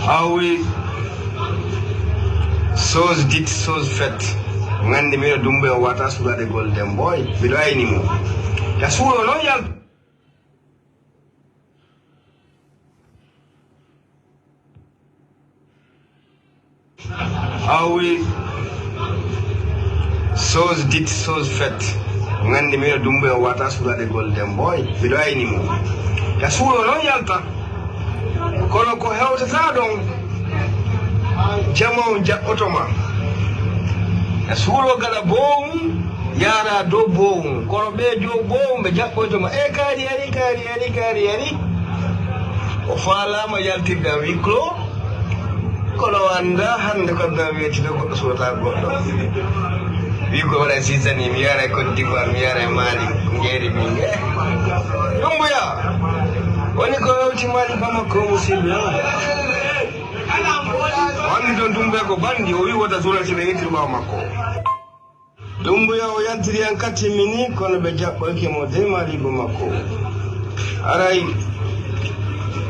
Ah oui, chose dite, chose faite. Ngandi mi dumbe wata suga de golden boy. Bido ay ni mo. Ya sulo no yal. Ah oui, chose dite, chose faite. Ngandi mi dumbe wata suga de golden boy. Bido ay ni mo. Ya sulo no yalta. Kono ko hewta ta don. Jamo ja otoma. Ya sulo gala bom. Yara do bom. Kono be do bom be ja otoma. E kari. O fala ma yaltirda wiklo. Kono anda hande ko da weti do ko sota goddo. Wi ko wala season mi yara ko diwa mi yara mali ngeri minge. Dumbuya. Wani ko yauti mali fama ko musilmi. Wani don dumbe ko bandi o wi wata sura sile yitir ba makko. Dumbuya o yantiri an katti mini kono be jabbo ke mo de mali go makko. Arai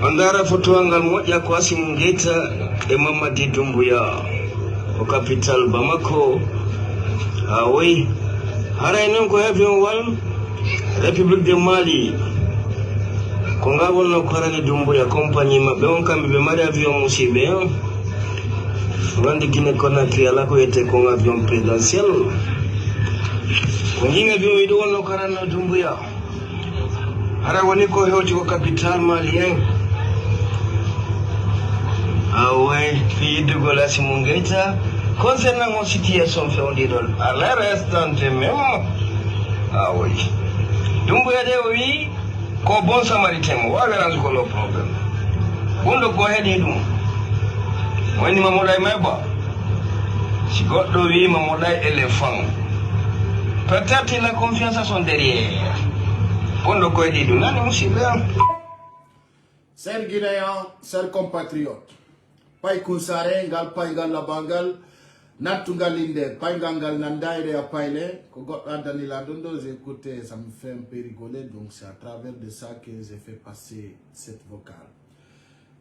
andara foto angal moja ko Asim Geita e Mamadi Dumbuya o capital Bamako. Awi haray non ko hebion wal République de Mali ko ngabol no korani Dumbuya compagnie mabbe on kambe be mari avion musibe on wandi Guinée Conakry ala ko yete ko avion présidentiel ko nginga avion ido wonno korani Dumbuya hara woni ko hewti ko capital malien. Awe fi dugol Asim Geita concernant mon situation fondée à l'instant même. Ah oui. Dumbuya de oui, ko bon samaritain, wa garanti ko no problem. Bondo ko hedi dum. Wani mamoday meba. Si goddo wi mamoday éléphant. Peut-être la confiance à son derrière. Bondo ko hedi dum nani musibe. Chers Guinéens, chers compatriotes, Pai Kunsare, Ngal Pai Ngal Labangal, Natungal Linde, Pai Ngal Nandaire à Paile, Kogot Danila Dondo, j'ai écouté, ça me fait un peu rigoler, donc c'est à travers de ça que j'ai fait passer cette vocale.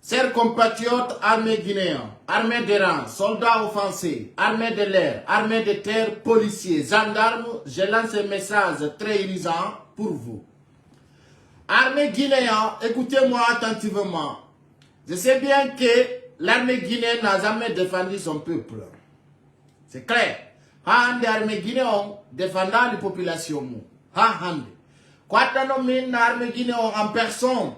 Chers compatriotes, armée guinéens, armée de rang, soldats offensés, armée de l'air, armée de terre, policiers, gendarmes, je lance un message très irisant pour vous. Armée guinéenne, écoutez-moi attentivement. Je sais bien que l'armée guinéenne n'a jamais défendu son peuple. C'est clair. L'armée guinéenne défendant les populations. Quand l'armée guinéenne en personne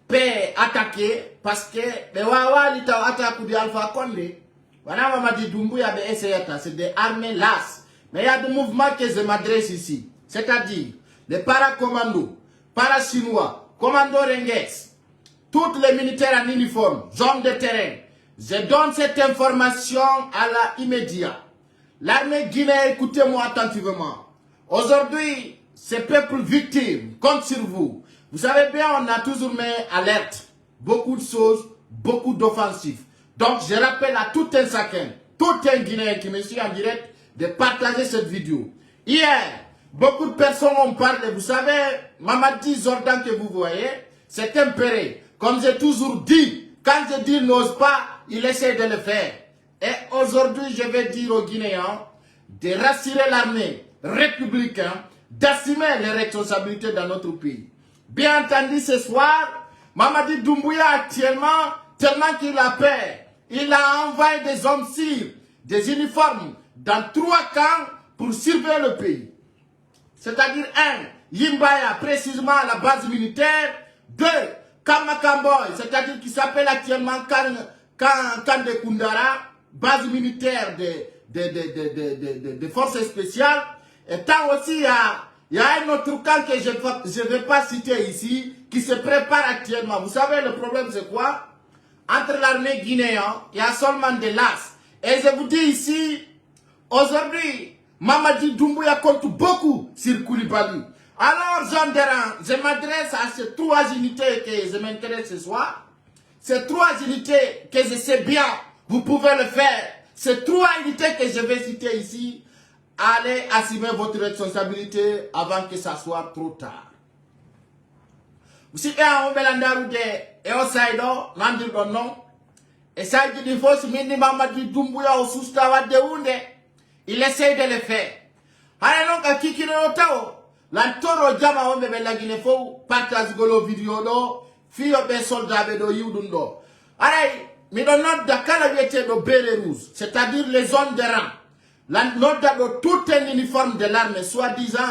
peut attaquer, parce que les Wawa attaquent Alpha Condé, Mamadi Dumbuya c'est des armées lasses. Mais il y a des mouvements que je m'adresse ici. C'est-à-dire les paracommandos, para-chinois, commando Rengues, tous les militaires en uniforme, zone de terrain. Je donne cette information à la immédiat. L'armée guinéenne, écoutez-moi attentivement. Aujourd'hui, ces peuples victimes comptent sur vous. Vous savez bien, on a toujours mis alerte. Beaucoup de choses, beaucoup d'offensifs. Donc, je rappelle à tout un chacun, tout un Guinéen qui me suit en direct, de partager cette vidéo. Hier, beaucoup de personnes ont parlé. Vous savez, Mamadi Zordan que vous voyez, c'est tempéré. Comme j'ai toujours dit, quand je dis n'ose pas, il essaie de le faire. Et aujourd'hui, je vais dire aux Guinéens de rassurer l'armée républicaine, d'assumer les responsabilités dans notre pays. Bien entendu, ce soir, Mamadi Doumbouya actuellement, tellement qu'il a peur, il a envoyé des hommes sires, des uniformes, dans 3 camps pour surveiller le pays. C'est-à-dire 1, Yimbaya, précisément à la base militaire. 2, Kamakamboy, c'est-à-dire qui s'appelle actuellement Camp de Koundara, base militaire des forces spéciales. Et tant aussi, il y a un autre camp que je ne vais pas citer ici, qui se prépare actuellement. Vous savez, le problème c'est quoi? Entre l'armée guinéenne, il y a seulement des lasses. Et je vous dis ici, aujourd'hui, Mamadi Doumbouya compte beaucoup sur Koulibaly. Alors, Jean Deran, je m'adresse à ces 3 unités que je m'intéresse ce soir. Ces 3 unités que je sais bien, vous pouvez le faire. Ces 3 unités que je vais citer ici, allez assumer votre responsabilité avant que ça soit trop tard. Vous savez, on va l'andarouder et on s'aide, non, Et ça, il faut se minimum Mamadi Doumbouya au Soustawa de Ounde. Il essaye de le faire. Alors, donc, à qui le tao, l'antoro jama on bebe la Guinée fou, partage golo vidéo do, fio be soldat be do yudundo. Alors, mais dans notre Dakar, il était de Bélérouz, c'est-à-dire les zones de rang. La note de tout un uniforme de l'armée, soi-disant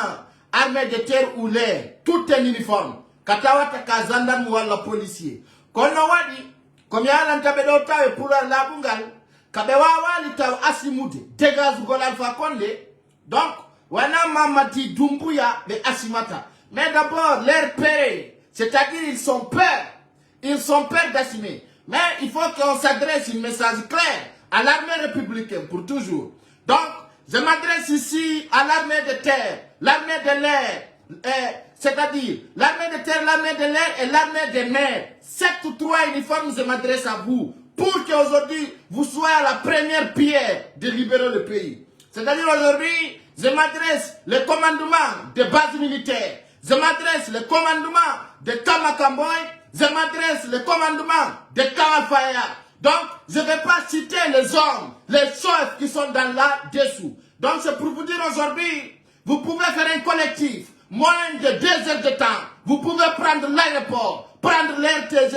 armée de terre ou l'air, tout un uniforme. Katawata kazandan ou la policier. Kono wadi, comme y'a l'antabedo tawe pour la bungal, kabewa wali tawe asimude, dégage golan fakonde. Donc, wana Mamadi Doumbouya de Asimata. Mais d'abord, leur père, c'est-à-dire ils sont peurs. Ils sont peurs d'assumer. Mais il faut qu'on s'adresse un message clair à l'armée républicaine pour toujours. Donc, je m'adresse ici à l'armée de terre, l'armée de l'air, c'est-à-dire l'armée de terre, l'armée de l'air et l'armée des mers. 7 ou 3 uniformes, je m'adresse à vous pour qu'aujourd'hui, vous soyez à la première pierre de libérer le pays. C'est-à-dire aujourd'hui, je m'adresse le commandement des bases militaires, je m'adresse le commandement de Kamakamboy, je m'adresse le commandement de Kalafaya. Donc, je ne vais pas citer les hommes, les chefs qui sont dans là-dessous. Donc, c'est pour vous dire aujourd'hui, vous pouvez faire un collectif, moins de 2 heures de temps. Vous pouvez prendre l'aéroport, prendre l'RTG,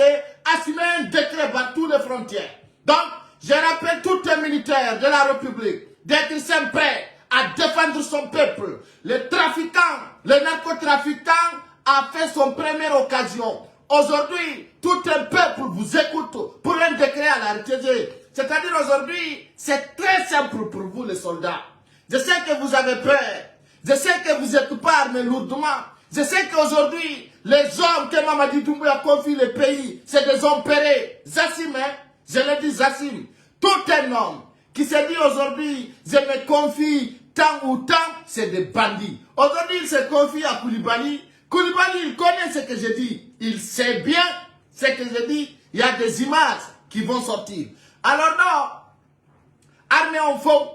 assumer un décret par toutes les frontières. Donc, je rappelle tous les militaires de la République d'être sempre prêts à défendre son peuple. Le trafiquant, le narcotrafiquant a fait son première occasion. Aujourd'hui, tout un peuple vous écoute pour un décret à la RTG. C'est-à-dire aujourd'hui, c'est très simple pour vous les soldats. Je sais que vous avez peur. Je sais que vous n'êtes pas armés lourdement. Je sais qu'aujourd'hui, les hommes que Mamadi Doumbouya confie le pays, c'est des hommes pérés. Zassim, hein? Je le dis Zassim. Tout un homme qui se dit aujourd'hui, je me confie tant ou tant, c'est des bandits. Aujourd'hui, il se confie à Koulibaly. Koulibaly, il connaît ce que je dis. Il sait bien ce que je dis. Il y a des images qui vont sortir. Alors non, armée en faux,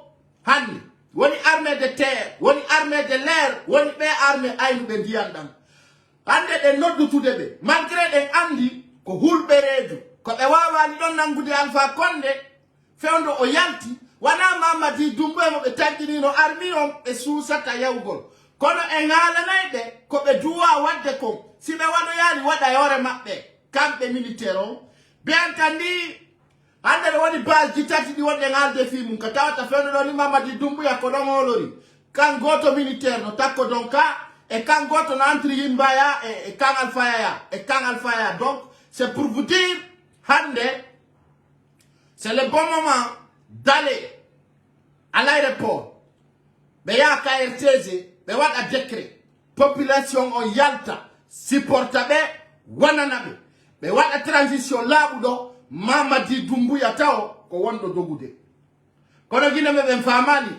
Hani, woni armée de terre, woni armée de l'air, woni be armée aynu be diandam. Ande de noddu tudebe, malgré den andi ko hulbe reedu, ko be wawani don nangude Alpha Condé, fewndo o yalti, wana Mamadi Doumbouya mo be tagini no armi on be suusata yawgol. Kono e ngalanayde ko be duwa wadde ko, si be wano yali wada yore mabbe, kambe militaire on, be antandi ande de woni base ditati di wonde ngalde fi mun ka tawata fewno do ni Mamadi Doumbouya ko don olori kan goto militaire no takko donka e kan goto no entre yimbaya e kan alfaya donc c'est pour vous dire hande c'est le bon moment d'aller à l'aéroport be ya ka RTG be wada décret population on yalta supportabe wananabe be wada transition labudo Mamadi Doumbouya tao ko wondo dogude kono gina me ben famani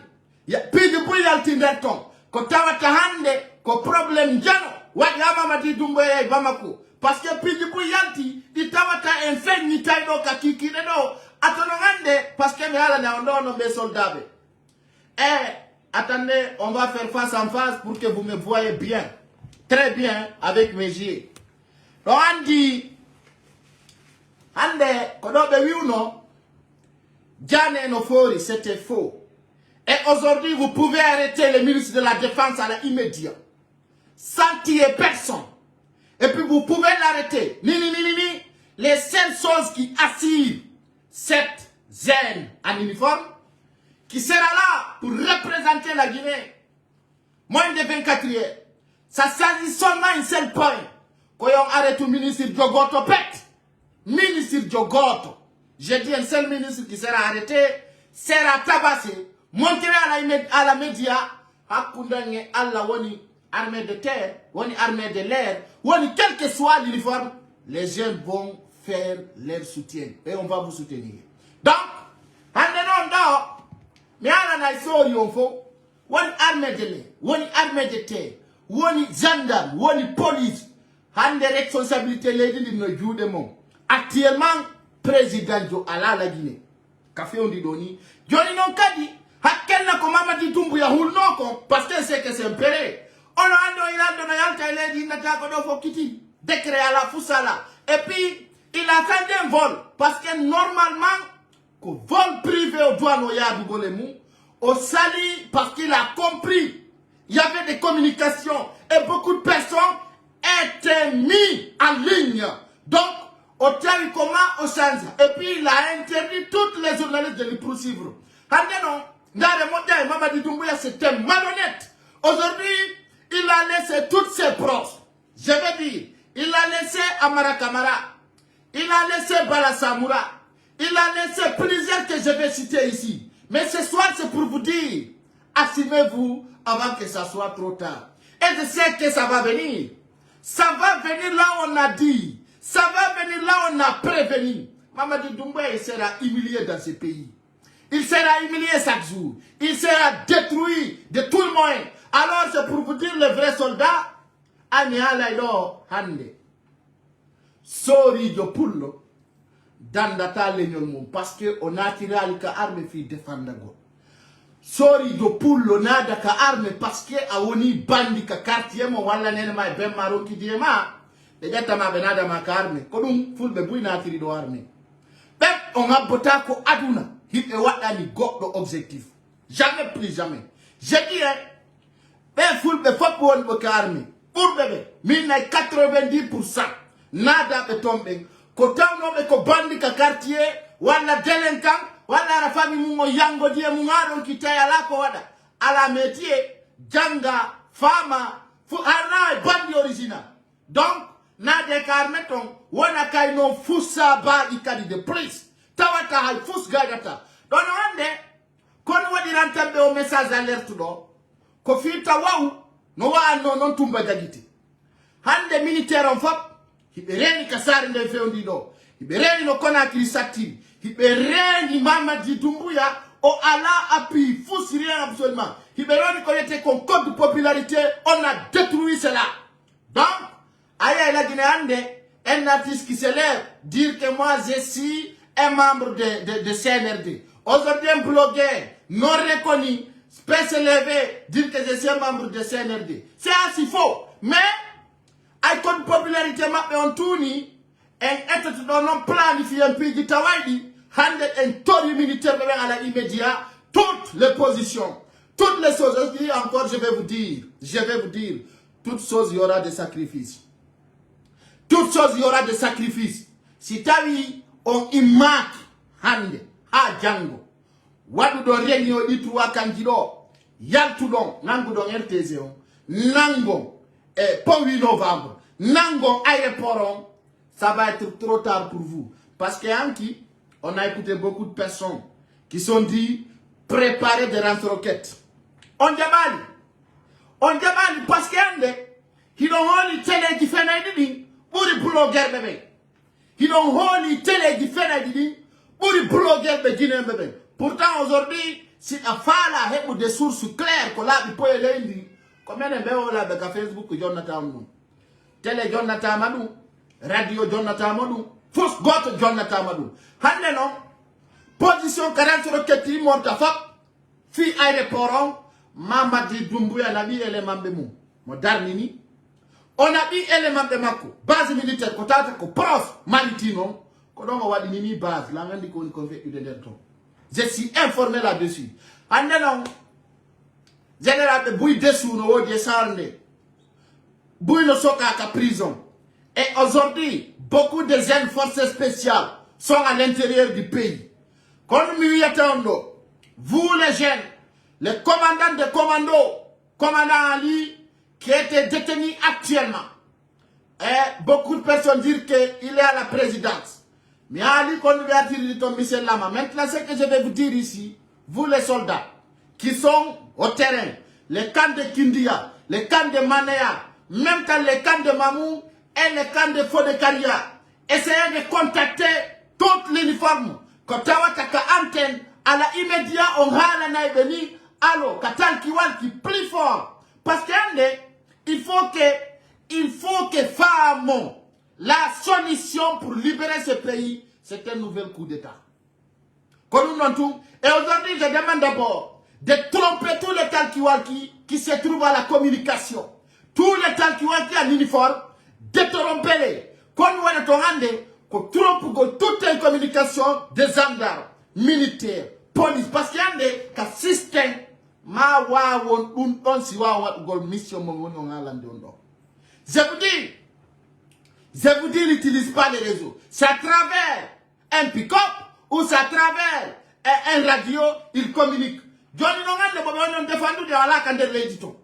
ya pidi bu yalti ndeton ko tawata hande ko problème jano wadi Mamadi Doumbouya e Bamako parce que pidi bu yalti di tawata en fenni taydo ka kikide do atono hande parce que me ala na ondono be soldabe attendez, on va faire face en face pour que vous me voyez bien, très bien avec mes yeux. Donc on dit Ande, kodobe wiuno, Jane Nofori, c'était faux. Et aujourd'hui, vous pouvez arrêter le ministre de la Défense à l'immédiat, sans tuer personne. Et puis vous pouvez l'arrêter. Les seules choses qui assurent cette zone en uniforme, qui sera là pour représenter la Guinée, moins de 24 heures. Ça s'agit seulement un seul point. Quand on arrête le ministre Djogoto Pet. Ministre Djogoto, j'ai dit un seul ministre qui sera arrêté, sera tabassé, montré à la média, à Koundanye, Allah, woni armée de terre, woni armée de l'air, woni quel que soit l'uniforme, les jeunes vont faire leur soutien et on va vous soutenir. Donc, mais à la nation, il faut woni armée de l'air, woni armée de terre, woni gendarme, woni police, hande responsabilité les dit no jude mon. Actuellement, président Jo ala la Guinée. Café on dit doni. Joni non kadi. Hakel na ko Mamadi Doumbouya hulno ko parce que c'est que c'est impéré. On a ando ilando na yalta ile di na tako do fokiti. Décret à la foussala. Et puis il a fait un vol parce que normalement ko vol privé au douane au Yadou Golemou, au Sali, parce qu'il a compris. Il y avait des communications et beaucoup de personnes étaient mis en ligne. Donc, au Tarikoma, au Sanza. Et puis, il a interdit toutes les journalistes de les poursuivre. Mamadi Doumbouya, c'était malhonnête. Aujourd'hui, il a laissé toutes ses proches. Je veux dire, il a laissé Amara Kamara. Il a laissé Bala Samoura. Il a laissé plusieurs que je vais citer ici. Mais ce soir, c'est pour vous dire, assumez-vous avant que ça soit trop tard. Et je sais que ça va venir. Ça va venir là où on a dit. Ça va venir là où on a prévenu. Mamadi Doumbouya, il sera humilié dans ce pays. Il sera humilié chaque jour. Il sera détruit de tout le monde. Alors c'est pour vous dire, le vrai soldat, Sori de Pullo, Dandata Lenyolmon, parce qu'on a tiré à l'ika arme fi défendre. Sori de Pullo, nada ka arme, parce que Aoni bandi ka quartier, mon wala nenema et ben maro qui dit ma, les gars ma benada ma arme, kodum full de bouina tiri do arme. Pep, on a botako aduna. Il est watani go objectif. Jamais plus jamais. Je dirais, ben full de faut pour une armée. Pour bébé, 90%. Nada be tombe. Kota no be ko bandi ka quartier, wala délinquant, wala la famille mungo yango die mungaro kitaya lako wada. Ala métier, janga, fama, fu ana bandi original. Donc, nada karmeton, wana kay no fusa ba ikadi de police. Tawata hay fus gadata. Don wande kon wadi rantambe o message alerte do ko fita waw no wa no non tumba jagiti. Hande militaire on fop hibereni kasari nde fewndi do. Hibereni no Conakry Sati. Hibereni Mamadi Doumbouya o ala appui fus rien absolument. Hibereni connaît qu'on code de popularité, on a détruit cela. Donc aya la Guinée hande un artiste qui se lève dire que moi je suis un membre de CNRD. Aujourd'hui, un blogueur non reconnu peut se lever, dire que je suis un membre de CNRD. C'est assez faux. Mais, avec une popularité, on tourne, et on planifie un peu de travail, un tour militaire à la immédiat, toutes les positions, toutes les choses. Je dis encore, je vais vous dire, toutes choses, il y aura des sacrifices. Toutes choses, il y aura des sacrifices. Si tu as vu, on imak hande ha jango wadu do renio di 3 kanjido yaltu don nangu don RTZ on nango pour 8 novembre nango aéroport ça va être trop tard pour vous parce que Anki on a écouté beaucoup de personnes qui sont dit préparer des lance-roquettes on demande parce que ande he don't only tell the fenadi pour le blogueur bébé. Ils ont holy télé qui fait la dîner pour les blogueurs de Guinée. Pourtant, aujourd'hui, si la fala a des sources claires, qu'on a pu lundi, combien de gens ont avec Facebook Jonathan Madou, télé Jonathan Madou, radio Jonathan Madou, fausse gote Jonathan Madou. Hande non, position 40 roquettes morte à fap, fi aéroport, Mamadi Doumbouya nabi élément de mou, modernini. On a dit élément de Mako, base militaire, côté ko prof maritime, qu'on a wadi nini base, la même dit qu'on fait UDD. Je suis informé là-dessus. Andénon, général de Bouy dessous, no descendre, Bouy no soka à prison. Et aujourd'hui, beaucoup de jeunes forces spéciales sont à l'intérieur du pays. Comme nous y attendons, vous les jeunes, les commandants de commandant Ali, qui était détenu actuellement. Et beaucoup de personnes disent qu'il est à la présidence. Mais Ali, qu'on lui a tiré de ton Michel Lama. Maintenant, ce que je vais vous dire ici, vous les soldats, qui sont au terrain, les camps de Kindia, les camps de Manea, même dans les camps de Mamou et les camps de Fodekaria, essayez de contacter toutes les uniformes. Quand tu as antenne, à la immédiat, on a la naïbeni, allo, Katal Kiwal qui plus fort. Parce qu'il faut que femmes, la solution pour libérer ce pays, c'est un nouvel coup d'État. Et aujourd'hui, je demande d'abord de tromper tous les talkiwalki qui se trouvent à la communication. Tous les talkiwalki en uniforme, de tromper-les. Quand nous avons trompe toute une communication des gendarmes, militaire, police. Parce qu'il y a des systèmes, ma wa won on si wa wat gol mission mo won on ala ndondo. Je vous dis, il n'utilise pas les réseaux. C'est à travers un pick-up ou c'est à travers un radio, il communique. Johnny Nongan de Bobo non défendu de ala kande l'éditon.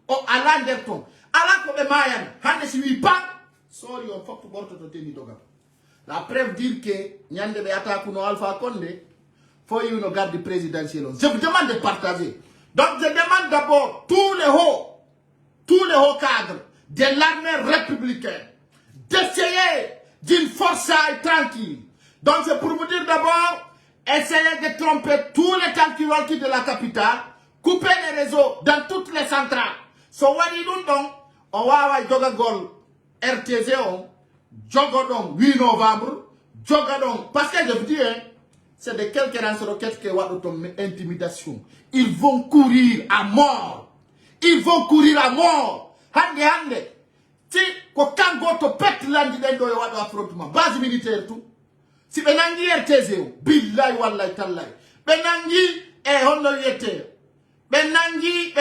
O ala nderton. Ala ko be mayan, hande si wi pas. Sorry on faut porte to teni doga. La preuve dire que nyande be attaque no Alpha Condé, faut you no garde présidentiel. Je vous demande de partager. Donc je demande d'abord tous les hauts cadres de l'armée républicaine d'essayer d'une force tranquille. Donc c'est pour vous dire d'abord, essayez de tromper tous les talkie-walkie de la capitale, couper les réseaux dans toutes les centrales. So what you do donc, on va Jogagol RTZ, Jogodon 8 novembre, Jogadon, parce que je vous dis, hein, c'est de quelques lance-roquettes qui ont intimidation. Ils vont courir à mort. Ils vont courir à mort. Hande. Si, quand on to pète l'andi d'endo yo wado affrontement, base militaire tout. Si benangi RTZ, billahi wallahi tallahi. Benangi hono yete. Benangi,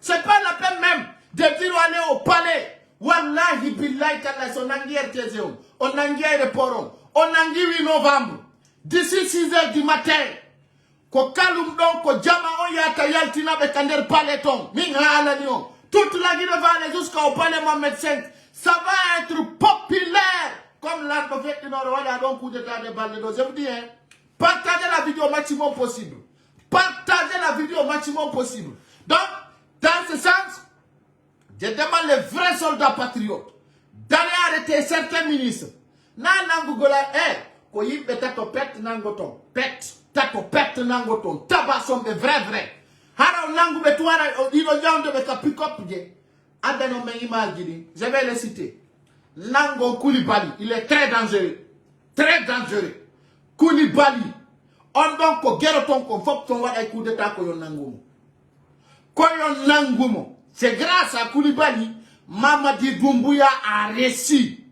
c'est pas la peine même de dire aller au palais. Wallahi billahi tallahi son nangi RTZ. On nangi aéroport. On nangi 8 novembre. D'ici 6 h du matin. Ko kalum don ko jama on yata yaltina be kander paleton. Minga alanion. Toute la Guinée-Vallée jusqu'au palais Mohamed V. Ça va être populaire. Comme la prophète du Nord, on a donc coup d'état de balles de dos. Je vous dis, hein, partagez la vidéo au maximum possible. Partagez la vidéo au maximum possible. Donc, dans ce sens, je demande les vrais soldats patriotes d'aller arrêter certains ministres. Nanangugola, ko yimbe tato pet nangoton. Tato pet nangoton. Tabassom de vrai. Hara nangu betuara ilo yande beka pick up je. Adano me imagine. Je vais le citer. Nango Koulibaly, il est très dangereux. Très dangereux. Koulibaly. On donc ko geroton ko fop ton wa ay coup d'état ko yon nangumo. Ko yon nangumo. C'est grâce à Koulibaly, Mamadi Doumbouya a réussi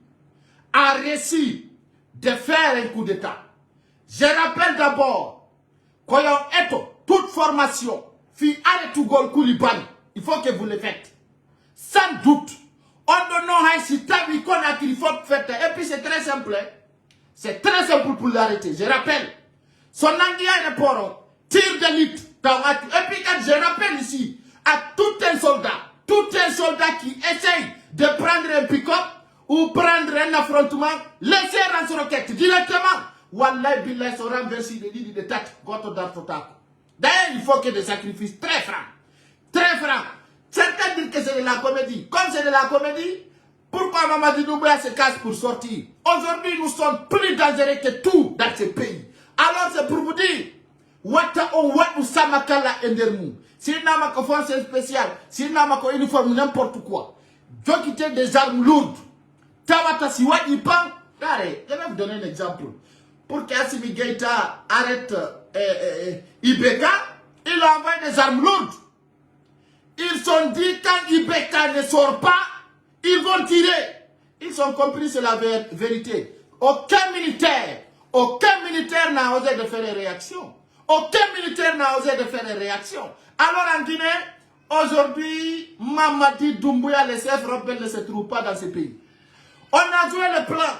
de faire un coup d'état. Je rappelle d'abord qu'on a toute formation. Fi arrête tout gol Koulibaly. Il faut que vous le faites. Sans doute. On ne nous si tabi qu'on a qu'il faut faire. Et puis c'est très simple. C'est très simple pour l'arrêter. Je rappelle. Son anguille aéroport. Tir d'élite. Et puis quand je rappelle ici à tout un soldat qui essaye de prendre un pick-up ou prendre un affrontement, laissez lance-roquette directement. Wallahi billahi sera renversé de l'île de tête. Goto d'Artotako. D'ailleurs, il faut que des sacrifices très francs. Très francs. Certains disent que c'est de la comédie. Comme c'est de la comédie, pourquoi Mamadi Doumbouya se casse pour sortir? Aujourd'hui, nous sommes plus dangereux que tout dans ce pays. Alors, c'est pour vous dire, Wata on wat ou samakala endermou. S'il n'a pas de force spéciale, s'il n'a pas de uniforme, n'importe quoi. Doit quitter des armes lourdes. Tawata si wat y pan. Je vais vous donner un exemple. Pour qu'Assimi Goïta arrête Ibeka, il a envoyé des armes lourdes. Ils sont dit quand Ibeka ne sort pas, ils vont tirer. Ils ont compris, c'est la vérité. Aucun militaire n'a osé de faire une réaction. Aucun militaire n'a osé de faire une réaction. Alors en Guinée, aujourd'hui, Mamadi Doumbouya, les chefs rebelles ne se trouvent pas dans ce pays. On a joué le plan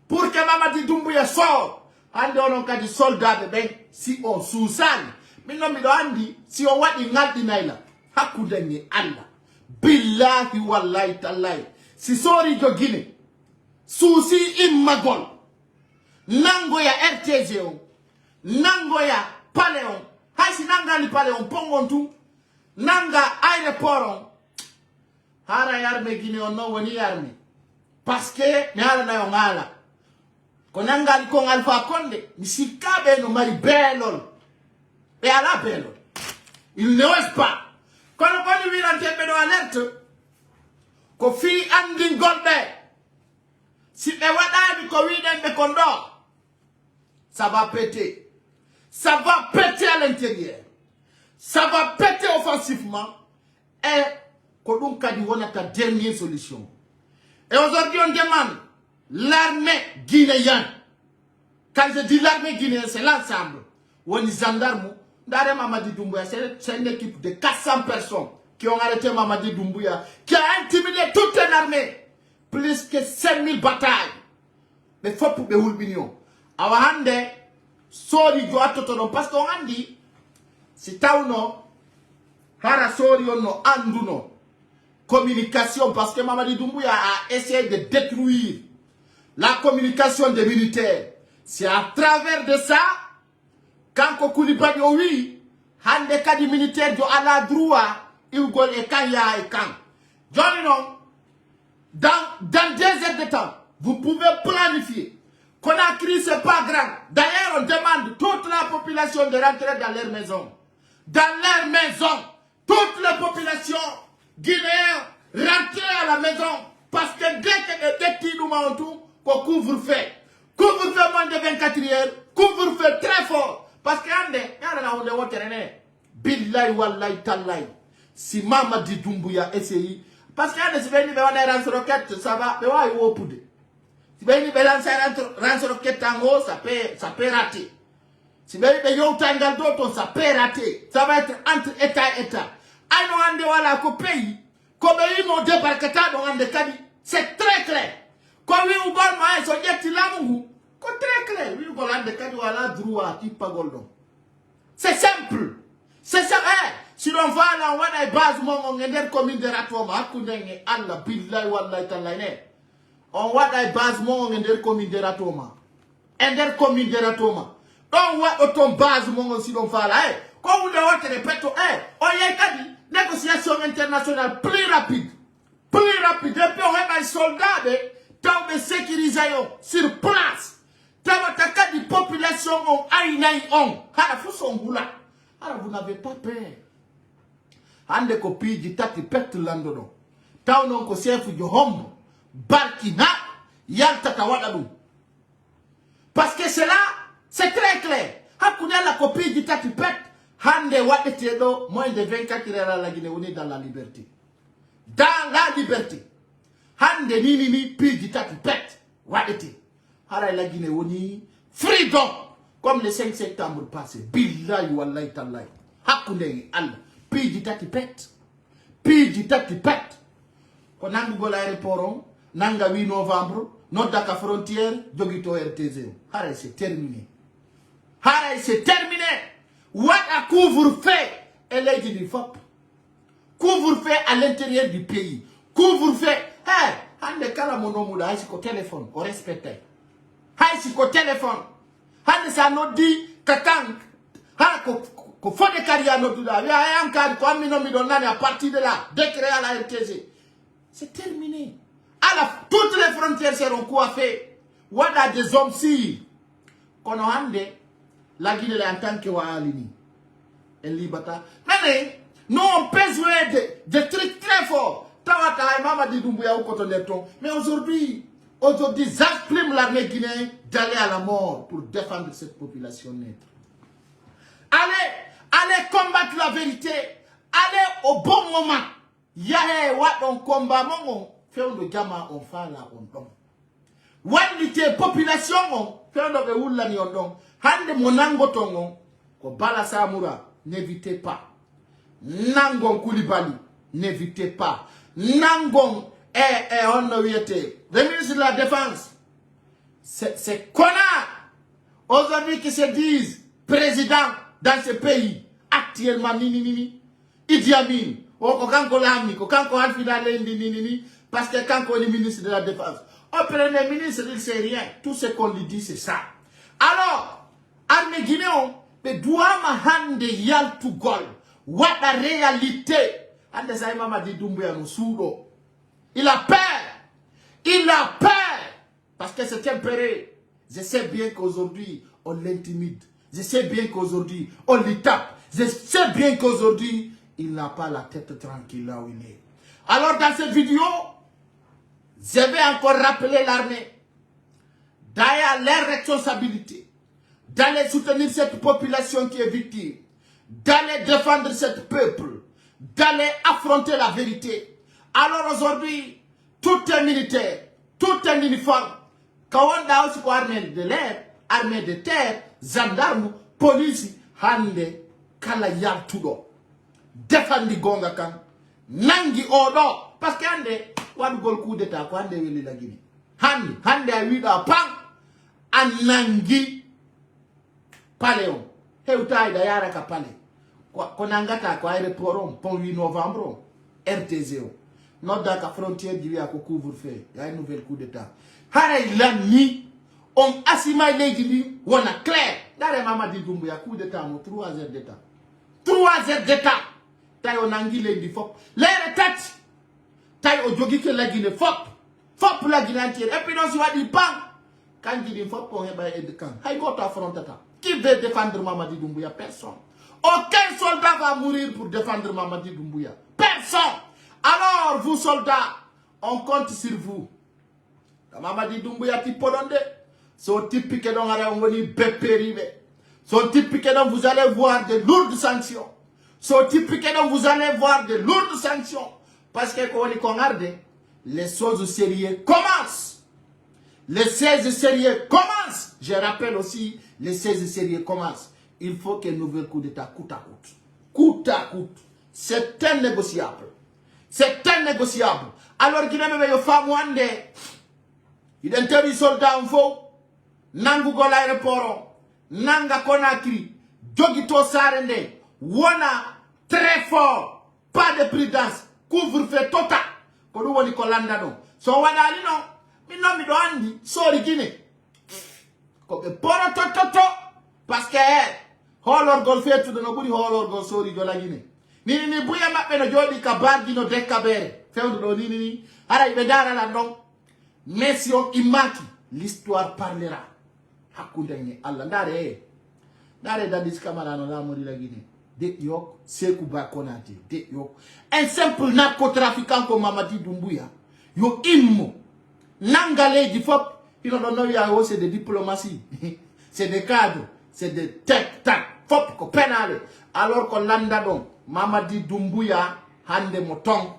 pour que Mamadi Doumbouya sorte. On a dit soldats, si on sous-sale. Mais non, mais si on voit une naila, Hakoudenye Allah. Billahi wallahi tallahi. Si sori de Guinée, souci immagol. Nangoya RTZ, Nangoya Paléon, Haïsi Nanga li Paléon, Pongontou, Nanga aéroport, Hara yarme Guinée, on n'a wani yarme. Parce que, Nyala na yongala. Konanga li kong Alpha Condé, Nisikabe no mari belol. Et à la belol. Il ne ose pas. Quand on lui rentre dans l'alerte, qu'on fit Andin Golbe, si les wadai du Covid et condor, ça va péter. Ça va péter à l'intérieur. Ça va péter offensivement. Et qu'on a dit ta dernière solution. Et aujourd'hui, on demande l'armée guinéenne Quand je dis l'armée guinéenne, c'est l'ensemble. Ou les gendarmes, Ndare Mamadi Doumbouya, c'est une équipe de 400 personnes qui ont arrêté Mamadi Doumbouya, qui a intimidé toute une armée. Plus que 5000 batailles. Mais il faut pour les Houlbignon. Awahande, sori jo atotono, parce qu'on a dit, c'est tauno, hara sori ono anduno, communication, parce que Mamadi Doumbouya a essayé de détruire la communication des militaires. C'est à travers de ça, quand Koulibaly oui, hande kadi militaire jo ala droit, il gol et kan ya et kan. Johnny non, dans 2 heures de temps, vous pouvez planifier. Conakry, c'est pas grand. D'ailleurs, on demande toute la population de rentrer dans leur maison. Dans leur maison. Toute la population guinéenne, rentrer à la maison. Parce que dès que nous m'entendons, qu'on couvre-feu. Couvre-feu moins de 24 heures. Couvre-feu très fort. Parce que, on est au terrain. Billahi wallahi tallahi. Si Mamadi Doumbouya essaye. Parce que, si vous avez une roquette, ça va. Mais ouais, il faut poudre. Si vous avez une roquette en haut, ça peut rater. Si vous avez une tangal d'autres, ça peut rater. Ça va être entre État et État. Alors, on a un pays. Comme ils m'ont débarqué dans un cas, c'est très clair. Comme ils ont dit, ils ont dit, c'est très clair. Oui, ils ont dit, ils ont droit, qui pas goldon. C'est simple. C'est ça. Si l'on va là, on a une base, on a une commune de Ratoma, on a Allah, billahi wallahi tallahi. On a une base, on a une commune de Ratoma. Une commune de Ratoma. On a une base, si l'on va là. Comme vous le répétez, on a une négociation internationale plus rapide. Plus rapide. Et puis on a des soldats, tant de sécurisation sur place. Tant de population, on a une aïe. Alors vous n'avez pas peur. Ande ko piji tati pet landono. Tawno ko sefu jo hombo. Barkina yalta tawada dum. Parce que c'est là, c'est très clair. Hakuna la copie du tati pet. Hande wadete do moins de 24 heures à la Guinée, on est dans la liberté. Dans la liberté. Hande ni piji tati pet. Wadete. Hara la Guinée, on est freedom. Comme le 5 septembre passé. Billahi wallahi tallahi. Hakuna Allah. Piji tati pet. Piji tati pet. Quand on a l'aéroport, nanga 8 novembre, notre Dakar frontière, Djogito RTZ. Haré, c'est terminé. Haré, c'est terminé. What a couvre-feu? Elle est dit FOP. Couvre-feu à l'intérieur du pays. Couvre-feu. Hey, hande kala monomoula, haïsi ko téléphone, on respecte. Haïsi ko téléphone. Hande sa no di kakang. Ha ko faut de carrière notre là. Il y a un cas comme mi donne à partir de là, décret à la RTZ. C'est terminé. Alors, toutes les frontières seront coiffées. What a des hommes si qu'on a la Guinée en tant que Waalini. Et Libata. Mais nous on peut jouer des trucs très forts. Tawata et Mamadi Doumbouya au cotoneton. Mais aujourd'hui, j'exprime l'armée guinéenne d'aller à la mort pour défendre cette population nette. Allez combattre la vérité. Allez au bon moment. Yahé, wat on combat, mon fait de gamma, on fait là, on donne. Wanite population, on fait de oulani, on donne. Hande monango tongon, ko bala samura, n'évitez pas. Nangon Koulibaly, n'évitez pas. Nangon, on était. Le ministre de la Défense, c'est connard. Aujourd'hui qui se disent président dans ce pays, actuellement, Idi Amin, parce que quand on est ministre de la Défense, au premier ministre, il ne sait rien. Tout ce qu'on lui dit, c'est ça. Alors, armée guinéenne, mais doit ma hande yal to gol. What la réalité? Ande sa Mamadi Doumbouya no sudo. Il a peur. Il a peur. Parce que c'est tempéré. Je sais bien qu'aujourd'hui, on l'intimide. Je sais bien qu'aujourd'hui, on lui tape. Je sais bien qu'aujourd'hui, il n'a pas la tête tranquille là où il est. Alors dans cette vidéo, je vais encore rappeler l'armée d'ailleurs leurs responsabilités, d'aller soutenir cette population qui est victime, d'aller défendre ce peuple, d'aller affronter la vérité. Alors aujourd'hui, tout est militaire, tout est uniforme. Quand on a aussi l'armée de l'air, armée de terre, gendarme, police, hande, kala yartudo. Defandi gonga kan, nangi odo, parce que hande, wan gol coup d'état, ko hande weli la Guinée. Hande a wida pang, an nangi paléon. Heutai da yara ka palé. Ko nangata ko aéroport pont 8 novembre, RTZ. Not da ka frontière di ko couvre-feu, y a un nouvel coup d'état. Haray lani on asima légili wona clair. Dare Mamadi Doumbouya coup d'état mo 3 heures d'état. 3 heures d'état. Tay on angi lendi fop. Lere tête. Tay o jogi ke la Guinée fop. Fop la Guinée entière. Et puis non si wadi bang. Quand il dit fop on heba aide camp. Hay goto affrontata. Qui veut défendre Mamadi Doumbouya? Personne. Aucun soldat va mourir pour défendre Mamadi Doumbouya. Personne. Alors, vous soldats, on compte sur vous. Mamadi Doumbouya ti polonde. Son typique dont on va beperibe. Son typique dont vous allez voir de lourdes sanctions. Son typique dont vous allez voir de lourdes sanctions. Parce que quand on regarde, les choses sérieuses commencent. Les 16 sérieux commencent. Je rappelle aussi, les 16 sérieux commencent. Il faut qu'un nouvel coup d'État coûte à coûte. Coûte à coûte. C'est innégociable. C'est innégociable. Alors qu'il y a même femme wande, il interdit soldats en faux, nangu go l'aéroport, nanga Conakry, jogito sarende, wana très fort, pas de prudence, couvre-feu total. Kodu woni ko landano. So wadali no, mi no mi do andi, sorry Guinée. Ko be poro to parce que holor gol fetu do no buri holor gol sorry do la Guinée. Ni buya mabbe no jodi ka bardi no dekka bere. Fewdo do ni ara ibe dara la donc. Mais si on imaki, l'histoire parlera. Hakunde ni Allah ndare dadis kamara no la mori la Guinée. De yok Sékou Ba Konaté, de yok un simple narcotrafiquant comme Mamadi Doumbouya. Yo immo nangale di fop, il non no ya c'est de diplomatie. C'est des cadres, c'est des tech tac fop ko penale. Alors qu'on landa donc Mamadi Doumbouya hande motong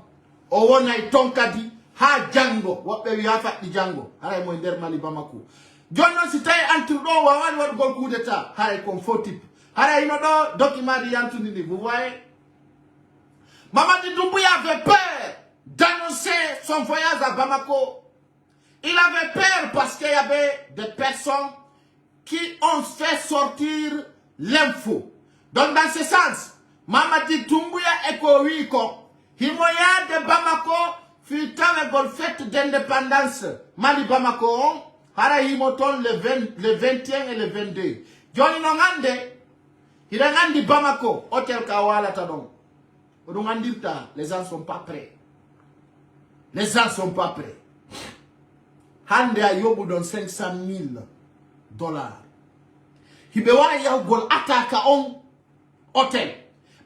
o wona tonkadi ha jango wobbe wi ha faddi jango haray mo der Mali Bamako jonno si tay entre do wawan wad gol coup d'état haray comme faux type haray no do document di yantuni ni vous voyez. Mamadi Doumbouya avait peur d'annoncer son voyage à Bamako. Il avait peur parce qu'il y avait des personnes qui ont fait sortir l'info. Donc dans ce sens, Mamadi Doumbouya Eko Himoya de Bamako fut un gol fête d'indépendance. Mali Bamako, Hara Himoton le 21 et le 22. Johnny Nongande, il a dit Bamako, Hôtel Kawala Tadon. Les gens ne sont pas prêts. Les gens ne sont pas prêts. Hande a yobu don 500 000 $. Hibewa ya gol ataka on hôtel.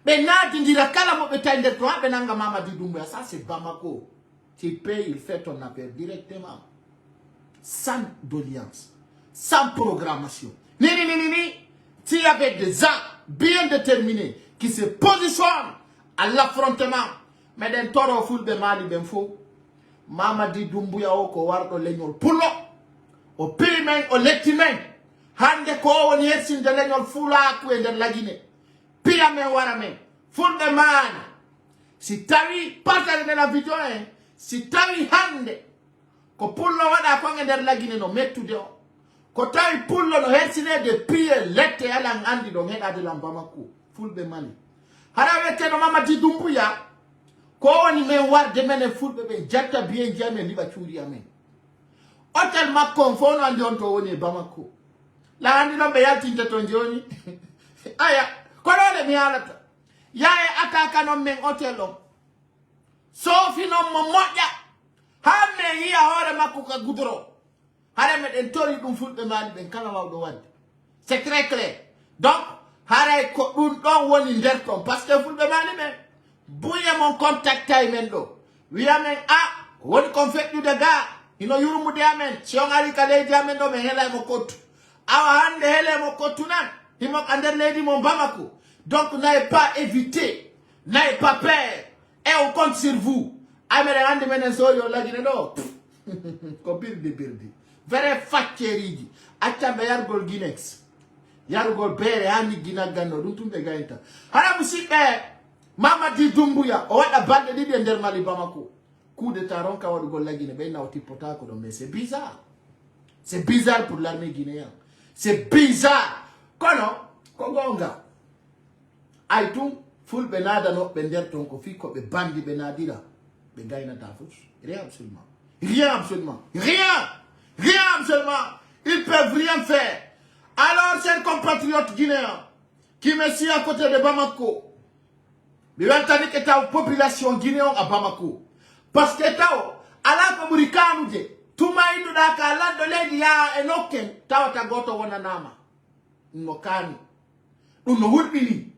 Maintenant, tu diras kala mo betaille de toi, benanga Mamadi Doumbouya, ça c'est Bamako. Tu payes, il fait ton appel directement. Sans d'audience, sans programmation. Ni. Tu y avait des gens bien déterminés qui se positionnent à l'affrontement. Mais d'un toro foule de Mali benfo, Mamadi Doumbouya oko wardo legnol pulo, o payment o lettimen, hande ko woni yersin de legnol fula ku e der la Guinée. Pia men wara men, fulbe man. Si tawi partage de la vidéo si tawi hande ko pullo wada ko nder la Guinée no mettude o. Ko tawi pullo no hersine de piye lette ala andi do heda de la Bamako, fulbe Mali. Hara wete no Mamadi Doumbouya ko woni men warde men fulbe be jatta bien jame liba cuuri amen. Hotel makko fono andi on to woni Bamako. La andi no be yaltinte to joni. Aya kolole mi alata yae ataka no men hotel o sofi no mo moja ha me yiya hore makko ka gudro hare me den tori dum fulbe mali ben kala wawdo wadde c'est très clair. Donc hare ko dum don woni der ton parce que fulbe mali men buye mon contact tay men do wi amen woni kon feddu de ga ino yurumude amen si on ari ka leydi amen do me hela mo kottu awa hande hele mo kottu nan himo ander leydi mon Bamako. Donc n'ayez pas évité, n'ayez pas peur, et on compte sur vous. Amere menen so yo la Guinée do. Ko birdi. Vere facceriji. acca be yargol Guinex yargol bere hani gina ganno dum tumbe gaynta hara musidbe Mamadi Doumbouya o wada bande didi nder Mali Bamako coup d'état ronka wadugol lagine be nawti potako do mais c'est bizarre pour l'armée guinéenne c'est bizarre kono ko gonga ay tum ful be nada no be nder ton ko fi ko be bandi be nadira be gayna tafus rien absolument ils peuvent rien faire. Alors c'est un compatriote guinéen qui me suit à côté de Bamako mais maintenant que ta population guinéenne à Bamako parce que tao ala ko burikanu je tuma indu da ka lando ledi ya enoken tao ta goto wona nama ngokani uno hulbini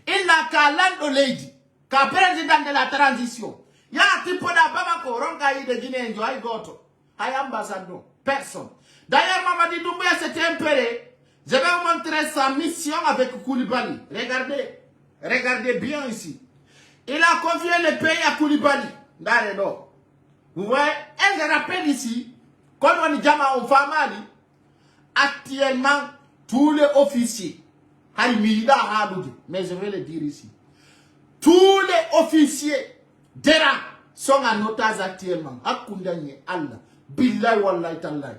illa ka lando ledi ka président de la transition ya tipo da Bamako ronga ide Guinée njo ay goto ay ambassadeur personne. D'ailleurs Mamadi Doumbouya s'était impéré. Je vais vous montrer sa mission avec Koulibaly. Regardez bien ici. Il a confié le pays à Koulibaly. Vous voyez, et je rappelle ici, comme on dit au Famali, actuellement, tous les officiers, mais je vais le dire ici, tous les officiers d'Iran sont en otage actuellement. Akundanye Allah, billahi wallahi tallahi.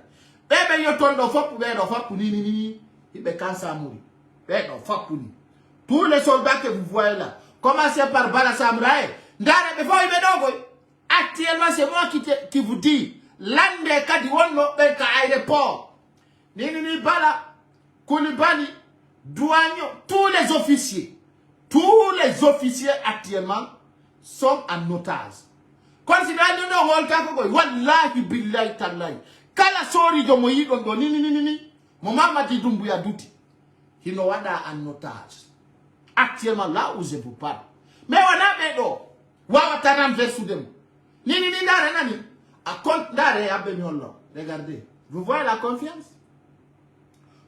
Bebe yotondo fopu nini, ibe kansa mouri. Bebe fopu ni. Tous les soldats que vous voyez là, commencez par Bala Samrae. Ndare before ibe dogo. Actuellement c'est moi qui vous dis, l'ande kadi wonno beka aéroport. Nini Bala, Koulibaly, Douagno, tous les officiers actuellement sont en otage. Considérez nous holta wallahi billahi tallahi. Kala sori do mo yido do nini mo Mamadi Doumbouya douti hino wada en otage actuellement là où je vous parle mais wana bedo wa taram versu dem nini ndare nani a compte ndare abenyolo regardez vous voyez la confiance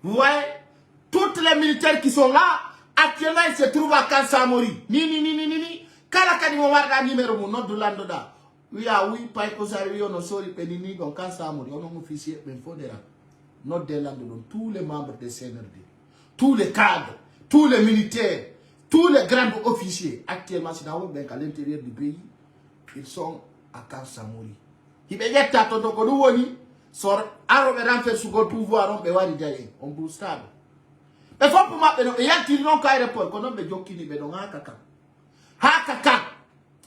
vous voyez toutes les militaires qui sont là actuellement ils se trouvent à Kansamori nini kala kadi mo warda numéro mo noddu landoda. Oui, pas que ça arrive, on sort pénini, donc quand ça mourit, on a un officier, mais il faut dire, notre déland, tous les membres de CNRD, tous les cadres, tous les militaires, tous les grands officiers, actuellement, c'est dans l'intérieur du pays, ils sont à Kansamori. Il y a des tas de gens qui sont à faire sous le pouvoir, on peut stable. Mais il faut pour moi, il y a qui n'ont qu'à répondre, qu'on a des gens qui n'y ont pas.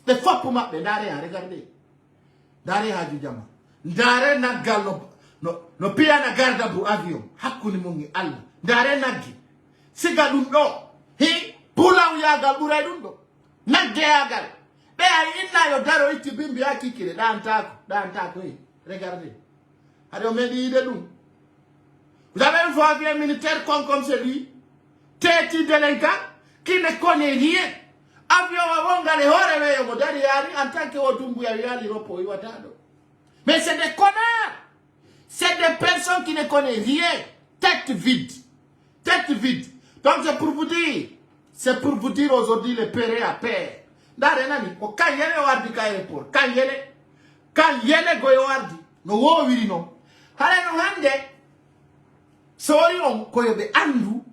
Mais faut pour moi, regardez. Dare hajujama. Dare nagal no pia na garda bu avion. Hakuni mungi Allah. Dare nagi. Siga dundo. Hi pula uyagal burai dundo. Nagge yagal. Be inna yo daro iti bimbi akikire. Dan tako. Regardez. Alors me dit de nous. Vous avez un avion militaire comme celui. Têti délinquant qui ne connaît rien. Mais c'est des connards. C'est des personnes qui ne connaissent rien. Tête vide. Donc c'est pour vous dire. C'est pour vous dire aujourd'hui le père à père. Quand yele wardi ka aéroport. Quand yele goyo wardi. No wo wiri no. Hale no hande. Sori on koyobe andu.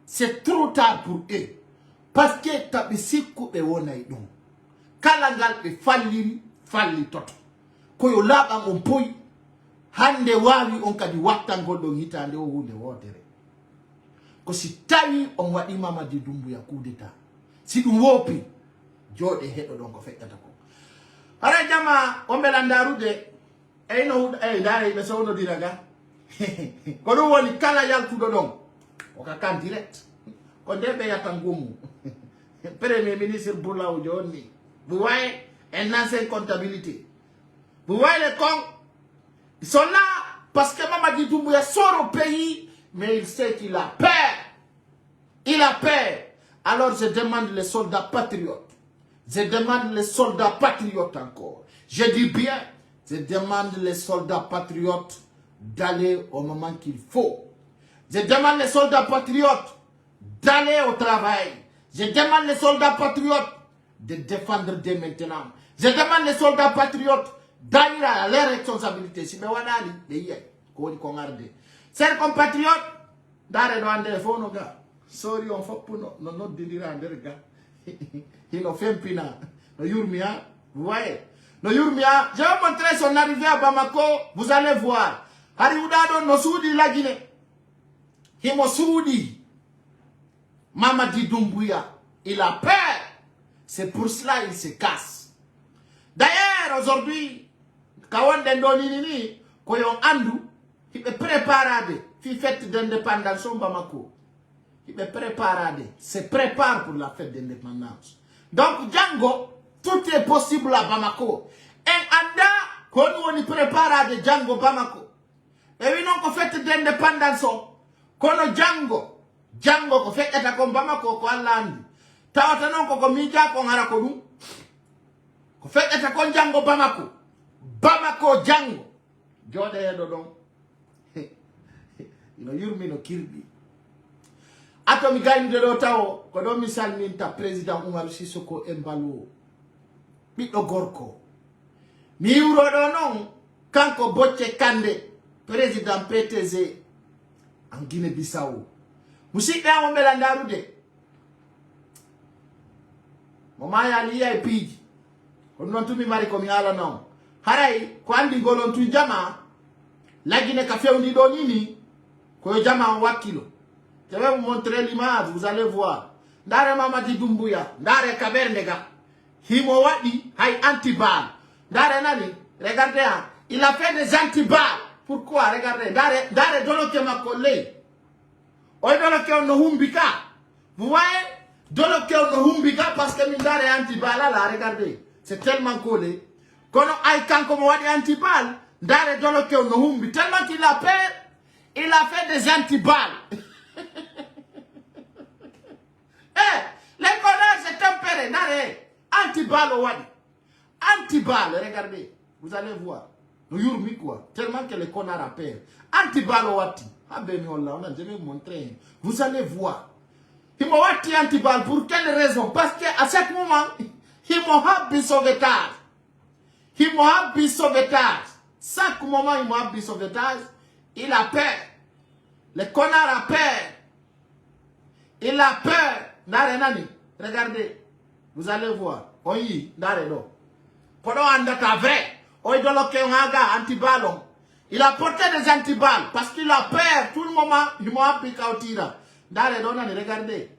C'est trop tard pour eux. Parce que tabisiku be wona idon. Kalangal be falli toto. Koyo laba ngompoi. Hande wawi on kadi waktan godo hitande o hunde wotere. Ko si tawi on wadi Mamadi Doumbouya coup d'état. Si dum wopi jode hedo don ko fekkata ko. Hara jama on belandarude no dare be sawno diraga. Ko do woni kala yaltudo don. O ka kan direct. Ko ndebe yatangumu. Premier ministre Boula Oudjoni. Vous voyez, un ancien comptabilité. Vous voyez les cons. Ils sont là parce que Mamadi Doumbouya sort au pays, mais il sait qu'il a peur. Il a peur. Alors je demande les soldats patriotes. Je demande les soldats patriotes encore. Je dis bien, je demande les soldats patriotes d'aller au moment qu'il faut. Je demande les soldats patriotes d'aller au travail. Je demande les soldats patriotes de défendre dès maintenant. Je demande les soldats patriotes d'aller à leurs responsabilités. Si chers compatriotes, dare do ande fono ga. Sorry on foppu no dindira der ga. Hino fempina. No yurmia, vous voyez. No yurmia, je vais vous montrer son arrivée à Bamako, vous allez voir. Hariudado no soudi la Guinée. Himo soudi. Mamadi Doumbouya, il a peur. C'est pour cela il se casse. D'ailleurs, aujourd'hui, Kawan Dendonini, Koyon Andou, il est préparé, fi fête d'indépendance au Bamako. Il est préparé, se prépare pour la fête d'indépendance. Donc, Django, tout est possible à Bamako. Et Anda, quand on y prépare de Django Bamako. Et oui, non, qu'on fête d'indépendance, qu'on Django, qu'on fête de Bamako, qu'on landi. Tawata non ko mija ko ngara ko dum ko feketa ko Django Bamako Django jode do don ino yurmi no kirbi ato mi gayni do tawo ko do mi salminta président Oumar Sissoko Embalo biddo gorko mi wuro do non kanko Bocce Kande président PTZ en Guinée Bissau musidbe am bela ndarude Maya liya piji. On tumi mari komi ala non. Harai ko andi golon tu jama lagine ka fewni do nini ko jama wakilo. Je vais vous montrer l'image, vous allez voir. Ndare Mamadi Doumbouya, ndare Kabernega. Himo wadi hay antibal. Ndare nani? Regardez, hein. Il a fait des antibal. Pourquoi? Regardez, ndare doloke makole. Oy doloke no humbika. Vous voyez? Doloke no humbika parce que mindare antibal là, regardez. C'est tellement collé. Kono ay kanko mo wadi antibal, ndare doloke no humbi tellement qu'il a peur, il a fait des antibal. Les connards c'est tempéré, ndare antibal wadi. Antibal, regardez. Vous allez voir. Nous yurmi quoi, tellement que les connards a peur. Antibal wati. Ah ben on a jamais montré. Vous allez voir. Il m'a wati antibal pour quelle raison? Parce que à ce moment il m'a habillé sauvetage. Il m'a habillé sauvetage. Chaque moment, il m'a habillé sauvetage. Il a peur. Le connard a peur. Il a peur. Nare nani. Regardez. Vous allez voir. Oyi, nare do. Pendant andata vrai. Oyi do lo ke ngaga antibalon. Il a porté des antiballes parce qu'il a peur. Tout le moment, il m'a habillé kautira. Nare do nani. Regardez.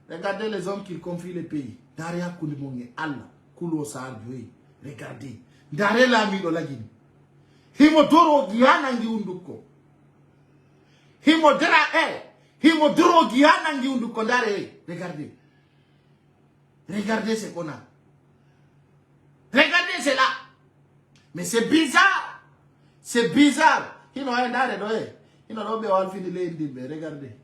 Regardez les hommes qui confient le pays. Daria kulimonge Allah kulo saljoy regardez dare la mi do lagini himo doro giana ngi unduko himo doro giana ngi unduko dare regardez ce qu'on a, regardez cela, mais c'est bizarre hino ay dare do hino do be wal fini lendi be regardez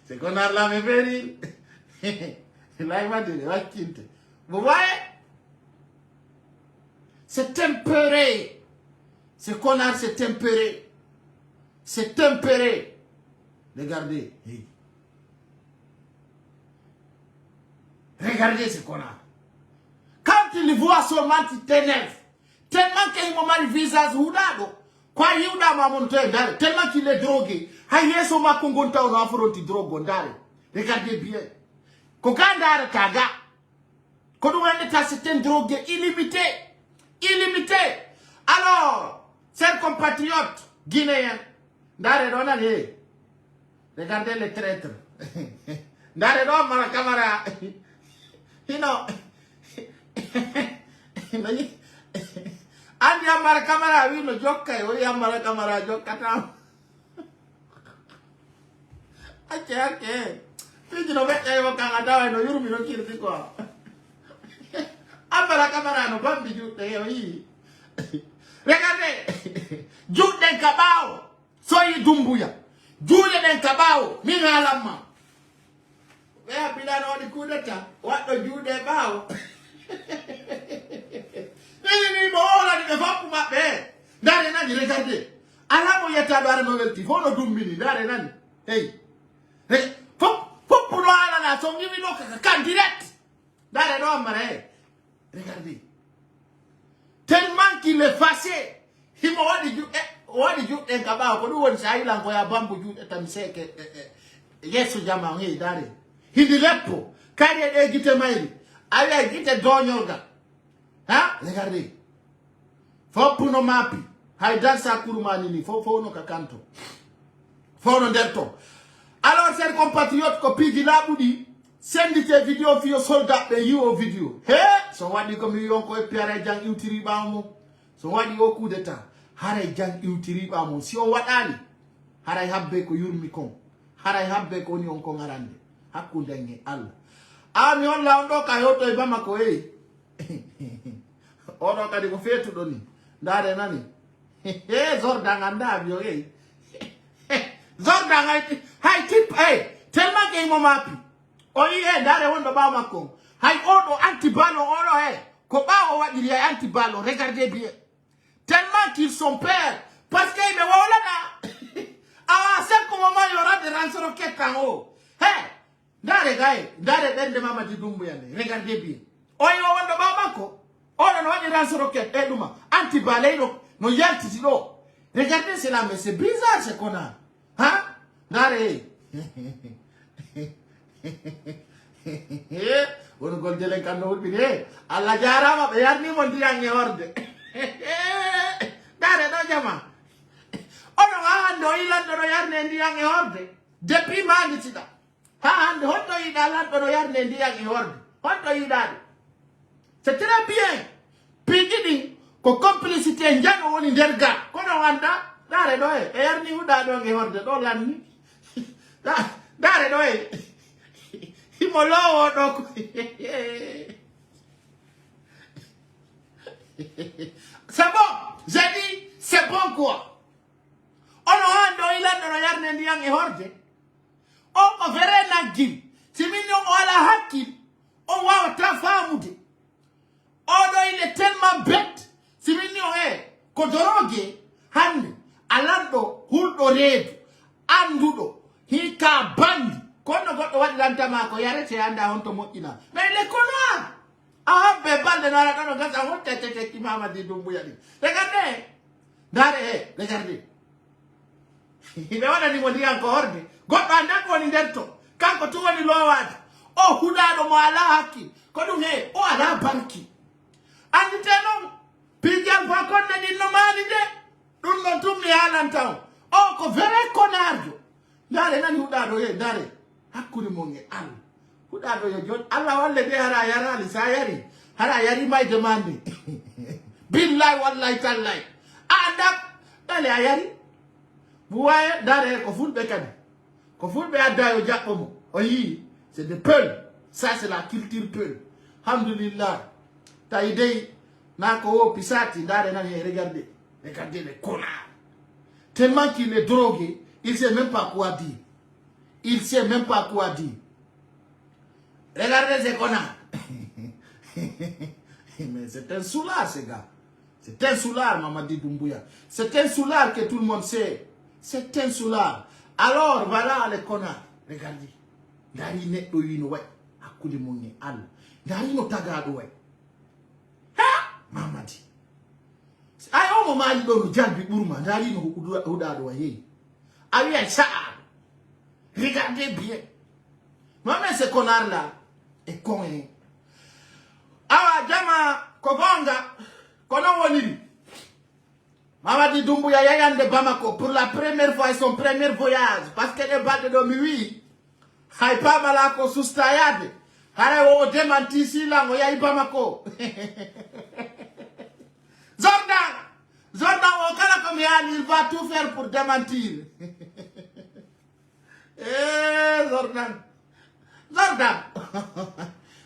c'est qu'on a la me péril. Vous voyez? C'est tempéré. Ce connard, c'est tempéré. C'est tempéré. Regardez. Regardez ce connard. Quand il voit seulement, il t'énerve. Tellement qu'il m'a mal visage oudado. Quoi, il m'a monté tellement qu'il est drogué. Aïe, son ma congonta on a affronté drogue. Regardez bien. Kokandare kaga. Kodouaneta c'est un drogue illimité. Illimité. Alors, chers compatriotes guinéens, Ndare Donale, regardez les traîtres. Ndare Don mara camara. Andi amara camara wino jokka o amara camara jokkata. Ake. Fiji no vete yo kanga dawa no yurumi no kirti kwa. Abara kamera no bambi jute yo yi. Regardez. Jute kabao. Soyi Doumbouya. Jute den kabao. Minga lama. Wea bila no di kudeta. Wato jute bao. Nini bola ni kefapu mabe. Dare nani regardez. Alamo yeta dare no velti. Fono dumbini dare nani. Hey. Hey. Pour la son quand direct. Regardez. Tellement qu'il est fâché. Il m'a dit, wani juɗe ka ba ko ɗum woni so a yilan ko ya bambo juɗe tan seke yesso jama hey dare hindi leppo kadi ɗe gite mayri a wiya gite doñolgal ha regardez foppuno mappi hay dansa kurmani ni fo no ka kanto fo no nder to alors chers compatriotes ko piiji laaɓuɗi sendite vidéo fiyo soldat ɓe yiwo vidéo he so waɗi komi yonko e pere jang iwtiri ɓamo so waɗi o coup d'état haray jang iwtiri ɓamo si o waɗani haray habbe ko yurmi kon haray habbe ko woni on kon arande hakkude e Allah ami on la on ɗo ka hewto e Bamako oɗo kadi ko feetuɗo ni ndare nani Zordan anda biyo Zordan hay tip tellement que mo mapi o yi ndare wonɗo Bamako hay oɗo antibalo oɗo ko ɓawo waɗiri ay antibalo regardez bien tellement qu'ils sont pères parce que ɓe wowlana à certain moment il y aura des lance-roquettes en haut ndare gaye ndare ɓerde Mamadi Doumbouya ne regardez bien o yi o wonɗo Bamako oɗo no waɗi lance-roquette ɗuma antibale no yaltiti ɗo regardez cela mais c'est bizarre ce qu'on a hein ndare wono gol jelen kan no hulɓini Allah jarama ɓe yarnimo ndiyan e horde ndare ɗo jama ono ha hande o yilanɗo ɗo yarne ndiyan e horde depuis manditiɗa ha hande honɗo yiɗa lanɗo ɗo yarne ndiyan e horde honɗo yiɗaɗo c'est très bien piiji ɗin ko complicité jano woni nder ga kono anda ndare ɗo e yarni huɗa ɗo e horde ɗo lanni ndare ɗo himo lowo ɗo ko c'est bon j'ai dit c'est bon quoi ono hande o yilanɗo no yarne ndiyan e horde on ko vere naggil simini on o ala hakkil on wawata famude oɗo il est tellement bête simini o ko dorogue hande alanɗo hulɗo reedu anduɗo hika bandi kono goɗɗo waɗi lantama ko yarete anda honto moƴƴina mais il est connard a habbe balɗe no ala ɗo no gasa hottetete Mamadi Doumbouya ɗi regardez ndare regardez ɓe waɗanimo ndiyan ko horde goɗɗo anda ko woni nder to kanko tu woni lowade o huɗaɗo mo ala hakkil ko ɗum o ala banki andite noon pijal fa konne ɗin no maani de ɗum ɗon tum mi haalanta o ko vrai connardo ndare nani huɗaɗo ndare hakkude mon e Allah huɗaɗo yo joni Allah walle de hara yarali sa yari hara yari may demande billahi wallahi tallahi a anda ɗale a yari mo waye ndare ko fulɓe kadi ko fulɓe adda yo jaɓɓo mo o yii c'est des peuls ça c'est la culture peul alhamdulillah tawi dey na ko wo pisati ndare nani regardez les connards tellement qu'il est drogué il sait même pas quoi dire il sait même pas quoi dire regardez ces connards mais c'est un soulard ce gars c'est un soulard Mamadi Doumbouya c'est un soulard que tout le monde sait c'est un soulard alors voilà les connards regardez ndari neɗɗo yino way hakkude mon e Allah ndari no tagaɗo way Mamadi ay omo maali ɗo no jalbi ɓurma ndari no huɗaɗo way heyi a wiya sa'a regardez bien mais ce connard là est con awa jama ko gonga kono woniri Mamadi Doumbouya yayande Bamako pour la première fois et son premier voyage parce que les balɗe ɗo mi wi hay pamala ko sustayade hara o démenti silan o yahi Bamako Zordan o kala ko mi haali il va tout faire pour démentir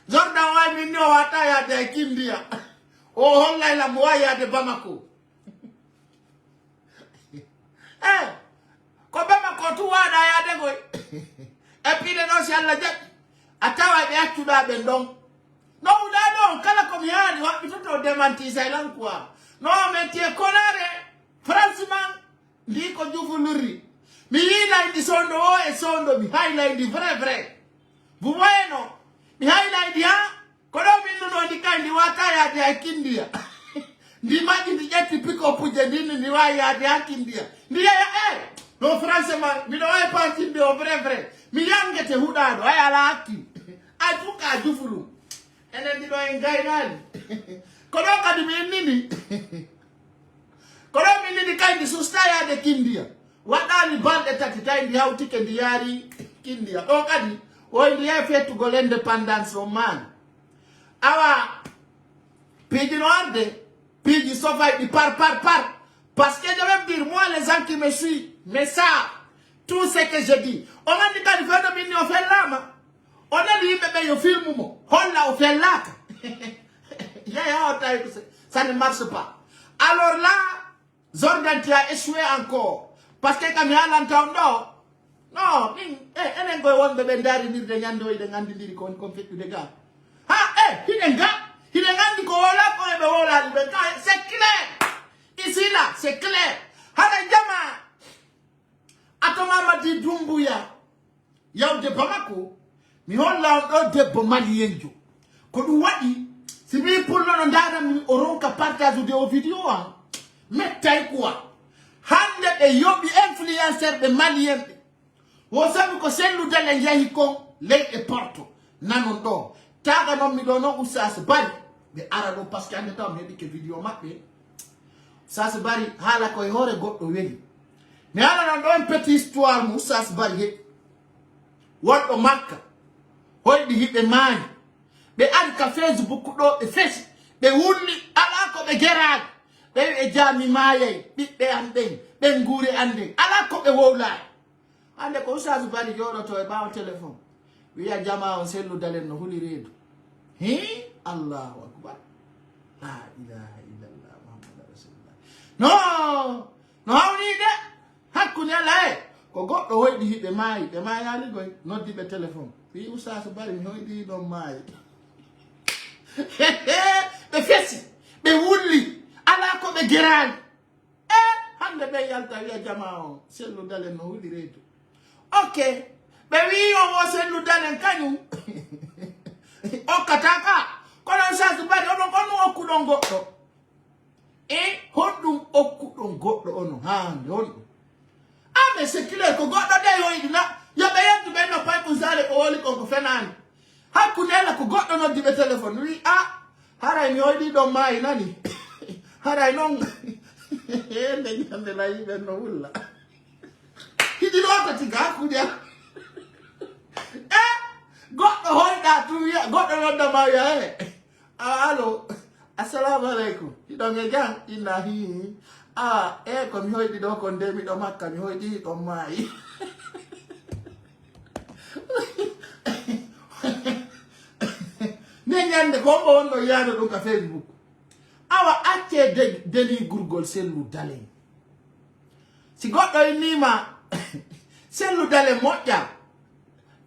Zordan way min ni o wata yade e Kindia o hollayla mo wawi yade Bamako ko Bamako tu waɗa yade koy e piɗe ɗo si Allah jaɓi a tawa ɓe accuɗa ɓen ɗon no uɗa ɗon kala ko mi haali waɓɓitoto démenti saylan quoi non mais tu es connard franchement ndi ko jufulurri mi yiilaydi sondo o e sondo mi haylaydi vrai vous voyez non mi haylaydi ha ko ɗo min nuno ndi kay ndi wata yade e Kindia Ndi magi ndi eti pick up je ndini ni wa ya de akindia. Ndi ya no français ma mi do ay pa tinde o vrai. Mi yangete hudado ay ala aki. Ajuka ajufuru. Ene ndi do ngai nani. Kono kadi mi nini. Kono mi nini kandi sustaya de kindia. Wadani bande tatita ndi hautike ndi yari kindia. O kadi o ndi ya fetu go l'indépendance o man. Awa pidi noarde pidi sofa di par. Parce que je vais dire, moi, les gens qui me suivent, mais ça, tout ce que je dis, on a dit qu'il faut de mini au fait là, on a dit bébé au film, on l'a au fait là. Ça ne marche pas. Alors là, Zordan tu as échoué encore. Parce que quand il y a l'entendant, non, elle est going bébé d'arri ni de nyando et de ngandi di kon conflit de gars. Ah, il est gars, il est ngandi ko wala ko be wala c'est clair. Ici là, c'est clair. Hala jama atoma mati dumbuya yaw de Bamako mi holla do debbo maliyenjo ko dum wadi si mi pullo no ndara mi oronka partage de video a mettay quoi hande be yobi influencer be malien wo sabi ko sellu dale yahi ko ley e porto nanon do taga non mi do no usas bari be arado parce que ande tam hebi ke video mabbe ça se bari hala ko hore goddo weli mais ala non petite histoire mu ça se bari woddo makka hoydi hibbe maani be ad ka Facebook do be fes be wulli ala ko be geraaji be e jami maaye bibbe ande be ngure ande ala ko be wowla ande ko ça se bari joroto e baaw téléphone wiya jama on sellu dalen no huli reedu Allahu akbar la ilaha illallah muhammad rasulullah no hawni de hakku ne la ko goddo hoydi hibbe maayi be maayali goy noddi be téléphone wi usasa bari mi hoydi do maayi be fesi be wulli ala ko be gerani hande be yalta wiya jama on sellu dalen no huli reedu okay be wi on wo sellu dalen kanyum o kataka kono usasa bari ono kono okudon goddo hodum okudon goddo ono hande on mais c'est clair que goddo de yoydi na yobe yeddu be no pay kusale ko woli ko fenani hakunela ko goddo no dibe telephone wi haray mi yoydi do mai nani haray non ende nyande la yibe no wulla hidi lo ko tiga kuja goddo hoyda tu wiya goddo no do mai allo assalamu alaikum hido ngejang inahi ko mi hoydi do ko ndemi do makka mi hoydi do mai ne nyande ko on do yaado do ka Facebook awa acce deli gurgol sellu dale si goddo nima sellu dale modja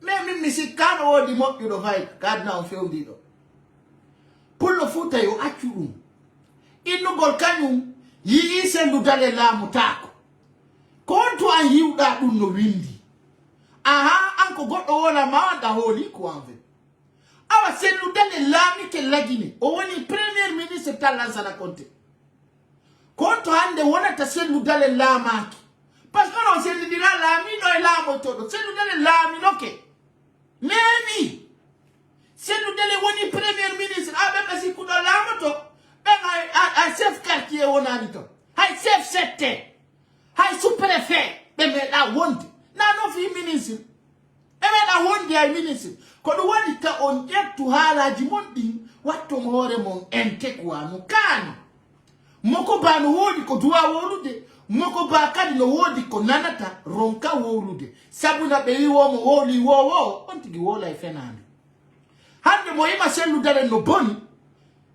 même mi si kano wodi modju do fay kadna on fewdi do pullo futa yo accu dum innugol kanyum yi sellu dale la mutako konto an yiwda dum no windi anko goddo wona mawanda holi ko anve awa sellu dale la mi ke lagini o woni premier ministre Talla Sala Conte konto hande wona ta sellu dale la maki parce que non sellu dira la mi no la moto sellu dale la mi noke neni sellu dale woni premier ministre be si kudo la moto I chef quartier wona ni to hay chef secteur hay sous-préfet be me da wondi na no fi ministre e me da wondi ay ministre ko do woni ta on jettu halaji mondi watto mo hore mon entekwa no kan moko ba no wodi ko duwa wolude moko ba kadi no wodi ko nanata ronka wolude sabuna be wi wo mo woli wo on tigi wola e fenande hande mo yima sellu dale no boni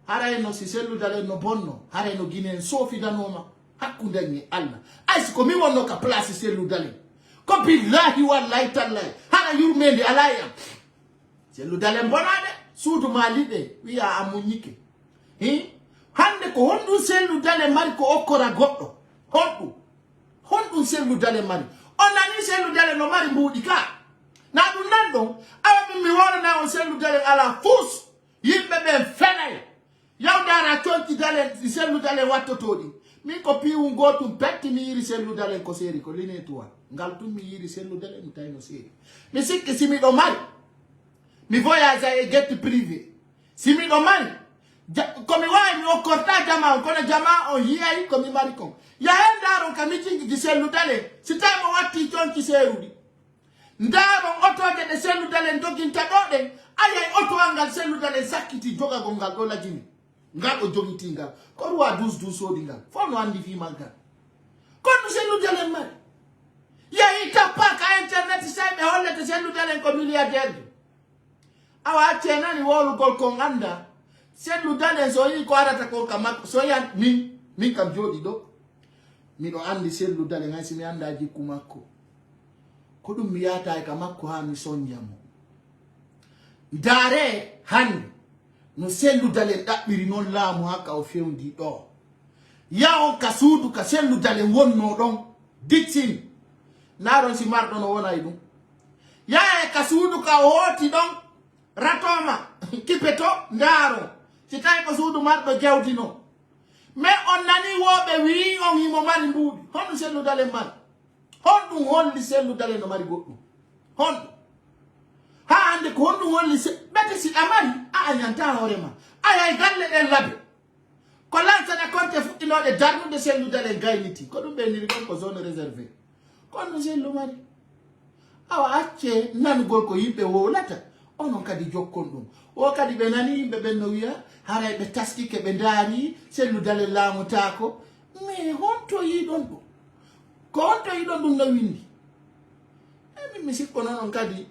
haray no si sellu dale no bonno haray no ginen sofi danoma hakkunde ni Allah ay ko mi wonno ka place sellu dale ko billahi wallahi tallahi hara yurmende alaya sellu dale bonade suudu malide wiya amunyike hande ko hondu sellu dale mari ko okora goddo hondu sellu dale mari onani sellu dale no mari mbudika na dum nando awa mi wona na on sellu dale ala fus yimbe be fenay yaw dara tonti dalen sellu dalen watto todi min ko piwu gotum petti mi yiri sellu dalen ko seri ko line tuwa ngal tum mi yiri sellu dalen mi tayno seri mi sikki simi do mari mi voyage e get privé simi do mari ko mi way mi o korta jama ko na jama o hiay ko mi mari ko ya en daro kam mi jingi di sellu dalen si tay mo watti tonti serudi ndaro otoje de sellu dalen doginta do den ayay oto angal sellu dalen sakiti joga go ngal do la jimi ngal o jogiti ngal ko ruwa 12 sodi ngal fo no andi fi malgal kon sellu dalen mari ya ita paka internet sai be hollete sellu dalen ko milliardaire awa chena ni wolu gol ko nganda sellu dalen so yi ko arata ko kam so ya min kam jodi do mi do andi sellu dalen hay simi anda jikku makko ko dum mi yata e kam makko ha mi sonjamo dare han no sellu dalen dabbiri non laamu haka o fewndi do yawo ka suudu ka sellu dalen wonno don dittin naron si mardo no wona idum ya ka suudu ka hoti don ratoma kipeto ndaro si tay ko suudu mardo jawdino me on nani wobe wi on himo mari mbuudi hon sellu dalen man hon dum holli sellu dalen no mari goddo hon ha ande ko hon dum holli bete si amari a anyanta horema ay galle den labe ko lanza na konte futtinode darnude sellu dalen gayniti ko dum be ni gon ko zone réservée kono sellu mari awa acce nangol ko yimbe wolata onon kadi jokkon dum o kadi be nani yimbe ben no wiya haray be taskike be ndari sellu dalen laamutako me honto yidon dum ko honto yidon dum no windi mi sikko non kadi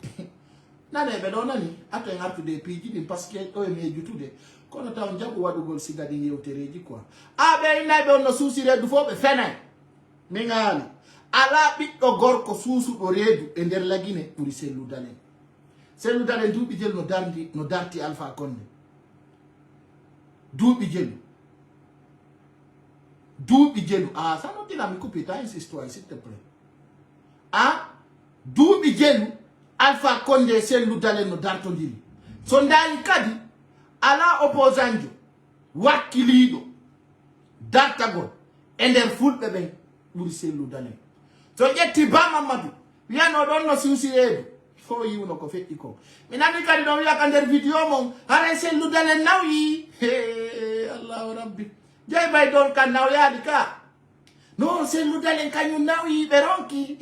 nane be do nani ato en artude piji din parce que o mi jutude kono taw jago wadugol sigadi yewtereji quoi abe inabe on no susire du fobe fenay mi ngali ala biddo gorko susudo reedu e der lagine puri sellu dalen duubi jel no darti Alpha Condé duubi jelu ça non dina mi couper ta histoire s'il te plaît duubi jelu Alpha Condé sellu dalen no dartondiri so ndari kadi ala opposanjo wakkilido dartagol e der fulbe ben puri sellu dalen so jetti ba Mamadou wiano don no susireedu fo yiwno ko fetti ko mi nani kadi don wiya ka der video mon hare sellu dalen nawi Allahu rabbi jey bay don kan naw yaadi ka no sellu dalen kanyu nawi be ronki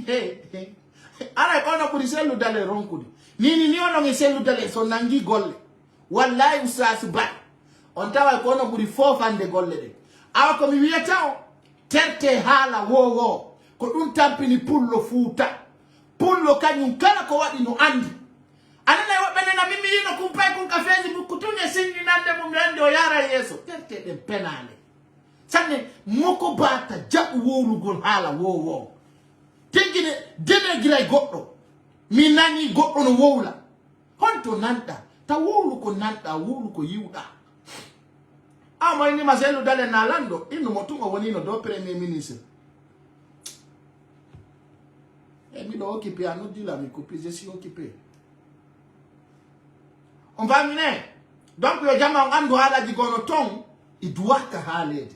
ara kono puri sellu dalen ronkude ni ono ngi sellu dalen so nangi golle wallahi usas ba on tawa kono puri fofande golle de awa ko mi wiyata o terte hala wo ko dum tampini pullo fuuta pullo kanyum kala ko wadi no andi anana wabene na mimi yino kumpai kun ka Facebook kutunye singi nande mu mende o yara yeso terte de penale sanne moko bata jabu wolu gol hala wo tingine dene giray goddo mi nani goddo no wowla honto nanta ta wolu ko nanta wolu ko yiwda amay ni maselu dale na lando inu motungo woni no do premier ministre mi do occupé à nous dire la mi copie je suis occupé on va miner donc yo jama ngandu hala di gono ton idwaka halede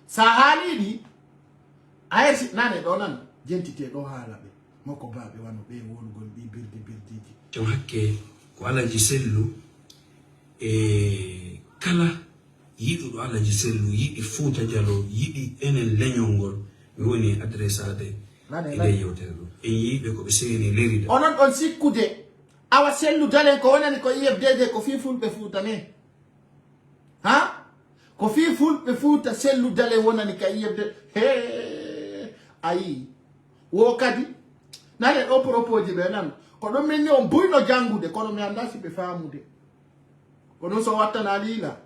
sa halidi ayesi nane do nan jentite do hala be moko babe wano be wolu gol bi birdiji to hakke ko alaji sellu e kala yidu do alaji sellu yidi fuuta jalo yidi enen lenyongol mi woni adressade ile yewtero e yibe ko be seni lerida onon on sikkude awa sellu dalen ko wonani ko yebdede ko fi fulbe fuuta ne ko fi fulbe fuuta sellu dalen wonani ka yebde ayi wo kadi nane o propose be nan ko do minni on buyno jangude kono mi anda si be faamude kono so wattana lila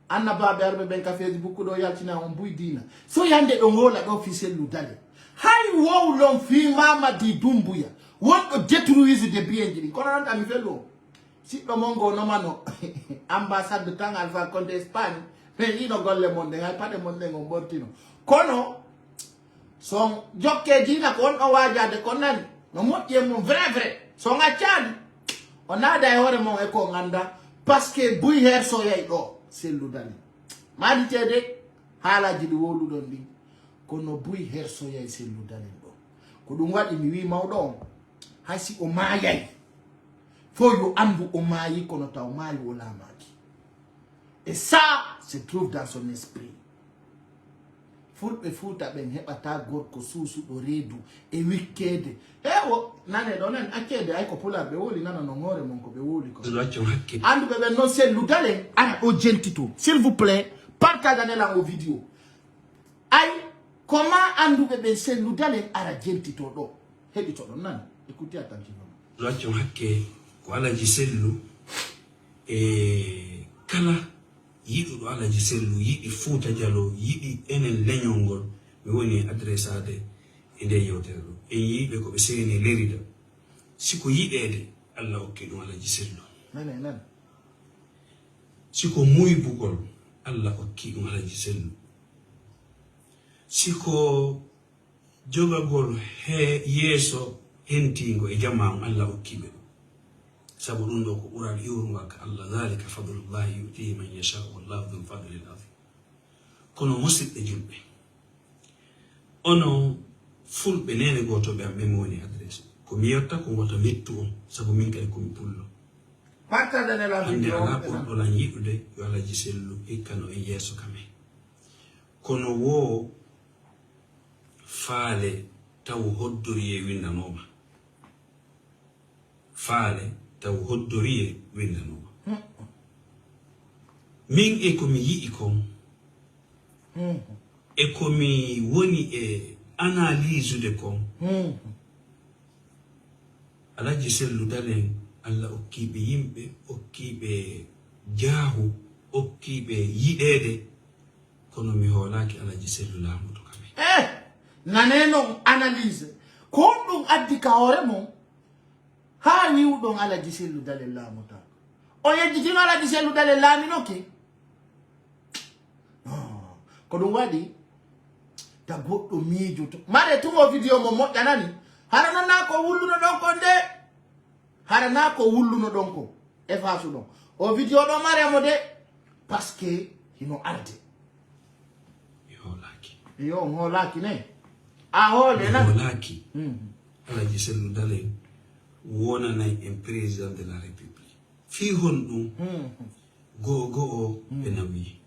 anna babe arbe ben ka Facebook do yaltina on buy dina so yande do ngola do fi sellu dalen hay wow lon fi mama di dumbuya won do détruise de bien jiri kono nan ami fello si do mongo no mano ambassade de tang Alpha Condé Espagne pe ino golle monde hay pade monde ngo bortino kono son jokke dina kon o wajade konan no motie mo vrai so nga chadi on ada e hore mon e ko nganda parce que buy her so yey do sellu dali madi tede haalaji di wolu don bi kono buy herso yay sellu dali do ko dum wadi mi wi mawdo on haysi o maayay fo yo andu o maayi kono taw maayi wala maaki et ça se trouve dans son esprit fulbe futa ben hebata gorko susudo redu e wikkede o nane do nan akede ay ko pula be woli nana no ngore mon ko be woli ko andu be ben non sellu dalen ana o gentito s'il vous plaît partagez la vidéo ay comment andu be ben sellu dalen ara gentito do hebi to do nan écoutez attentivement laccio hakke ko alaji sellu e kala yiɗuɗo alaji sellu yiɗi Fouta Jallow yiɗi enen leñol mi woni adressade e nde yewtere ɗo en yiɓe ko ɓe seni lerida siko yiɗede Allah hokki ɗum alaji sellu siko muybugol Allah hokki ɗum alaji sellu siko jogagol yeeso hentigo e jamma Allah hokkiɓe ɗum sabu ɗum ɗo ko ɓural iwruga ka Allah dhalika fadlullahi yutihi man yasha wallahu dhul fadlil azim kono musidɓe julɓe ono fulɓe nene gotoɓe am ɓe mi woni adresse ko mi yetta ko goto mettu on sabu min kadi komi pullo hande ala ɓurɗolan yiɗude yo alaji sellu hikkano en yeeso kamen kono wo faale taw hoddori e windanoma faale taw hoddori e windanoma min e komi yi'i kon e komi woni e analyse de kon alaji sellu dalen Allah okkiɓe yimɓe okkiɓe jaahu okkiɓe yiɗede kono mi hoolaki alaji sellu laamuto kamen naneno analyse ko ɗum addi ka hoore mum ha wiwɗon alaji sellu dalen laamuta o yejjitino alaji sellu dalen laaminoke ko ɗum waɗi ta goɗɗo miijoto mare tumo vidéo mo moƴƴanani harana ko wulluno ɗon ko nde harana ko wulluno ɗon ko e fasu ɗon o vidéo ɗo maremo de parce que hino arde yo holaki ne a hoole na holaki alaji sellu dalen wonanay en président de la république fi hon ɗum go o ɓe nawi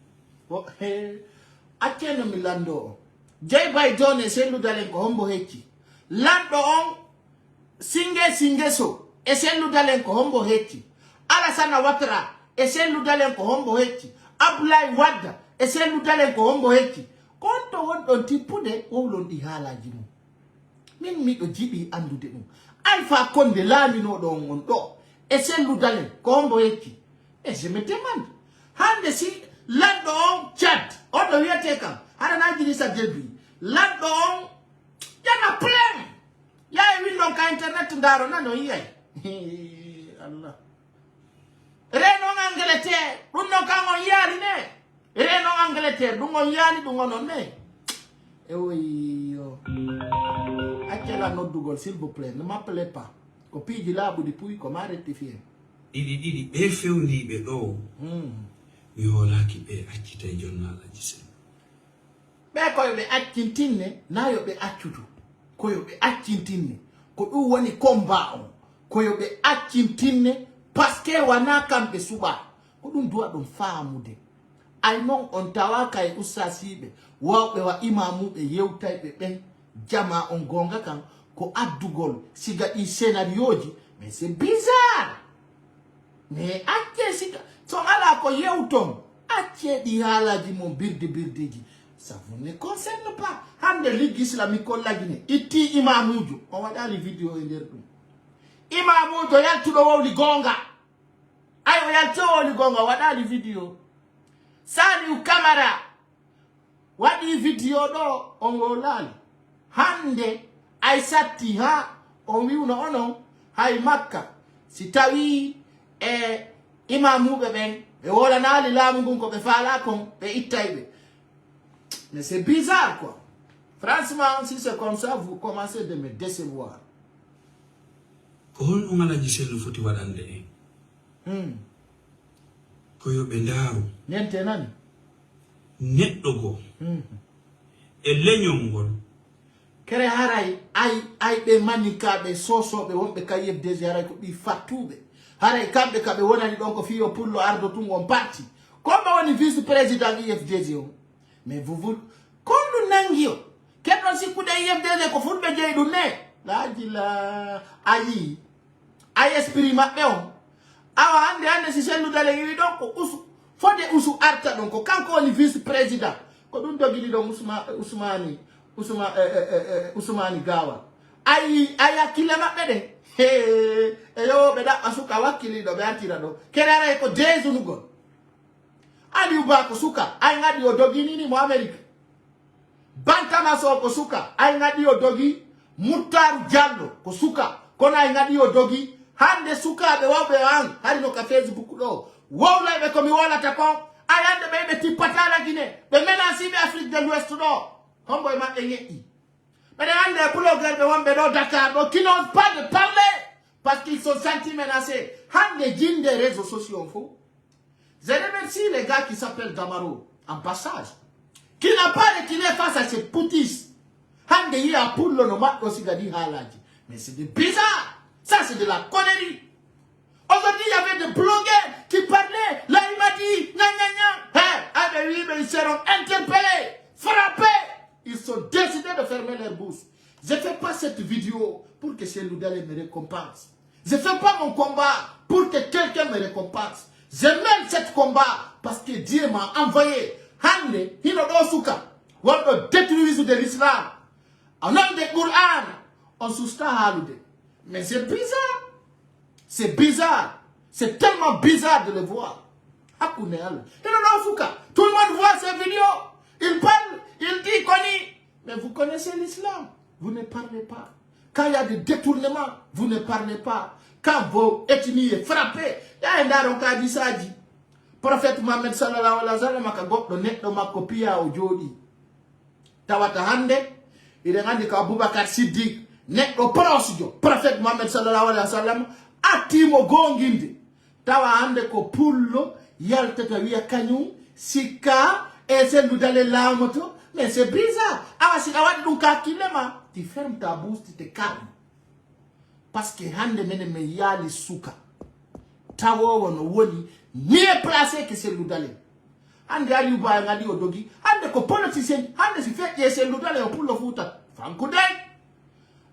acceno mi lando o jey bay jone sellu dalen ko hombo hecci lando on singe so e sellu dalen ko hombo hecci Alassane Ouattara e sellu dalen ko hombo hecci Abdoulaye Wade e sellu dalen ko hombo hecci konto wonɗon tippude wowlon ɗi haalaji mum min miɗo jiɗi andude ɗum Alpha Condé laaminoɗo on ɗo e sellu dalen ko hombo hecci e je me demande hande si lanɗo on Tchad oɗo wiyete kam haɗana Idrissa Déby lanɗo on yana plein yawi windon ka internet ndaro nano yiyay Allah renon Angleterre ɗum non kan on yaali ne renon Angleterre ɗum on yaali ɗum onon ne e woyo accela noddugol s'il vous plaît ne m'appelez pas ko piiji laaɓuɗi puy ko ma rectifié ɗiɗi ɓe fewndiɓe ɗo mi hoolaki ɓe accita e jonnalaji sellu ɓe koyo ɓe accintinne na yo ɓe accutu koyo ɓe accintinne ko ɗum woni combat on koyo ɓe accintinne parce que wana kamɓe suɓa ko ɗum duwa ɗum faamude ay non on tawaka e ustasiɓe wawɓe wa imamuɓe yewtayɓe ɓen jama on gonga kan ko addugol siga ɗi scénario ji mais c'est bizarre mais acce siga to ala ko yewton acce ɗi haalaji mon birdeji ça vous ne concerne pas hande ligue islamique o lagine itti imamujo on waɗali vidéo e nder ɗum imamujo yaltuɗo wowli gonga ay o yaltuɗo wowli gonga waɗali vidéo Saliou Camara waɗi vidéo ɗo on wolali hande ay satti ha on wiwno onon hay Makka si tawi e imamuɓe ɓen ɓe wolanali laamu ngun ko ɓe faala kon ɓe ittayɓe mais c'est bizarre quoi franchement si c'est comme ça vous commencez de me décevoir ko hon ɗum alaji sellu foti waɗande en ko yo ɓe ndaaru Niente nani. neɗɗo go e leñol ngol Kere haray ay be manikaɓe sosoɓe wonɓe ka yebdege haray ko ɓi fattuɓe haray kamɓe kaɓe wonani ɗon ko fiyo pullo ardo tun on parti komɓe woni vice président IFDG o mais vous kondu nangi o keɗɗon sikkude IFDG ko fulɓe jeeyi ɗum ne laajila ayi ay esprit maɓɓe o awa hande si selludale yiwi ɗon ko fode usu arta ɗon ko kanko woni vice président ko ɗum dogiɗi ɗon Ousmane Gawal ay hakkille maɓɓe ɗe e yo ɓe ɗaɓɓa suka wakkiliɗo ɓe artira ɗo kerare ko desunugol Aliou Ba ko suka ay ngaɗi o dogi nini mo Amérique Bantama Sow ko suka ay ngaɗi o dogi Moutarou Diallo ko suka kono ay ngaɗi o dogi hande sukaɓe wawɓe an hari no ka Facebook ɗo wowlayɓe komi wolata kon ay hande ɓe tippatala Guinée ɓe menasiɓe Afrique de l'Ouest ɗo hombo e maɓɓe ñeƴƴi ɓeɗe hande blogueur ɓe wonɓe ɗo Dakar ɗo qui n'osent pas de parler parce qu'ils sont sentis menacés hande jinde réseaux sociaux fo. Je remercie les gars qui s'appellent Damaro en passage qui n'a pas reculé face à ces poutistes hande yi a pullo no maɗɗo sigadi haalaji mais c'est de bizarre. Ça, c'est de la connerie. Aujourd'hui, il y avait des blogueurs qui parlaient. Là, il m'a dit, gna gna gna. Ah, ben oui, mais ils seront interpellés, frappés. Ils sont décidés de fermer leur bouche. Je ne fais pas cette vidéo pour que Seloudalé me récompense. Je ne fais pas mon combat pour que quelqu'un me récompense. Je mène ce combat parce que Dieu m'a envoyé. Hande, Hinodosuka, on peut détruire de l'islam. En nom de Coran, on soustient Haloudé. Mais c'est bizarre. C'est bizarre. C'est tellement bizarre de le voir. Tout le monde voit ces vidéos. Il parle, il dit Koni. Mais vous connaissez l'islam. Vous ne parlez pas. Quand il y a des détournements, vous ne parlez pas. Quand vos ethnies est frappée, il y a un daron qui a dit ça. Prophète Mohammed sallallahu alayhi wa sallam a dit net de ma copie au Jodi. Tawata hande, il est rendu qu'à Abubakar Siddiq. Nek o prosjo prophète Mohammed sallallahu alayhi wa sallam atimo gonginde tawa hande ko pullo yaltata wiya kañum sikka e Seloudalé lamoto mais c'est bizarre awa si awadi ɗum ka hakkillema ti ferme ta bouche ti te calme parce que hande mene me yaali suka tawowo no woni mieux placé que Seloudalé hande Aliou Ba ngadi o dogi hande ko politicien hande si feƴƴe Seloudalé o pullo Fouta fankude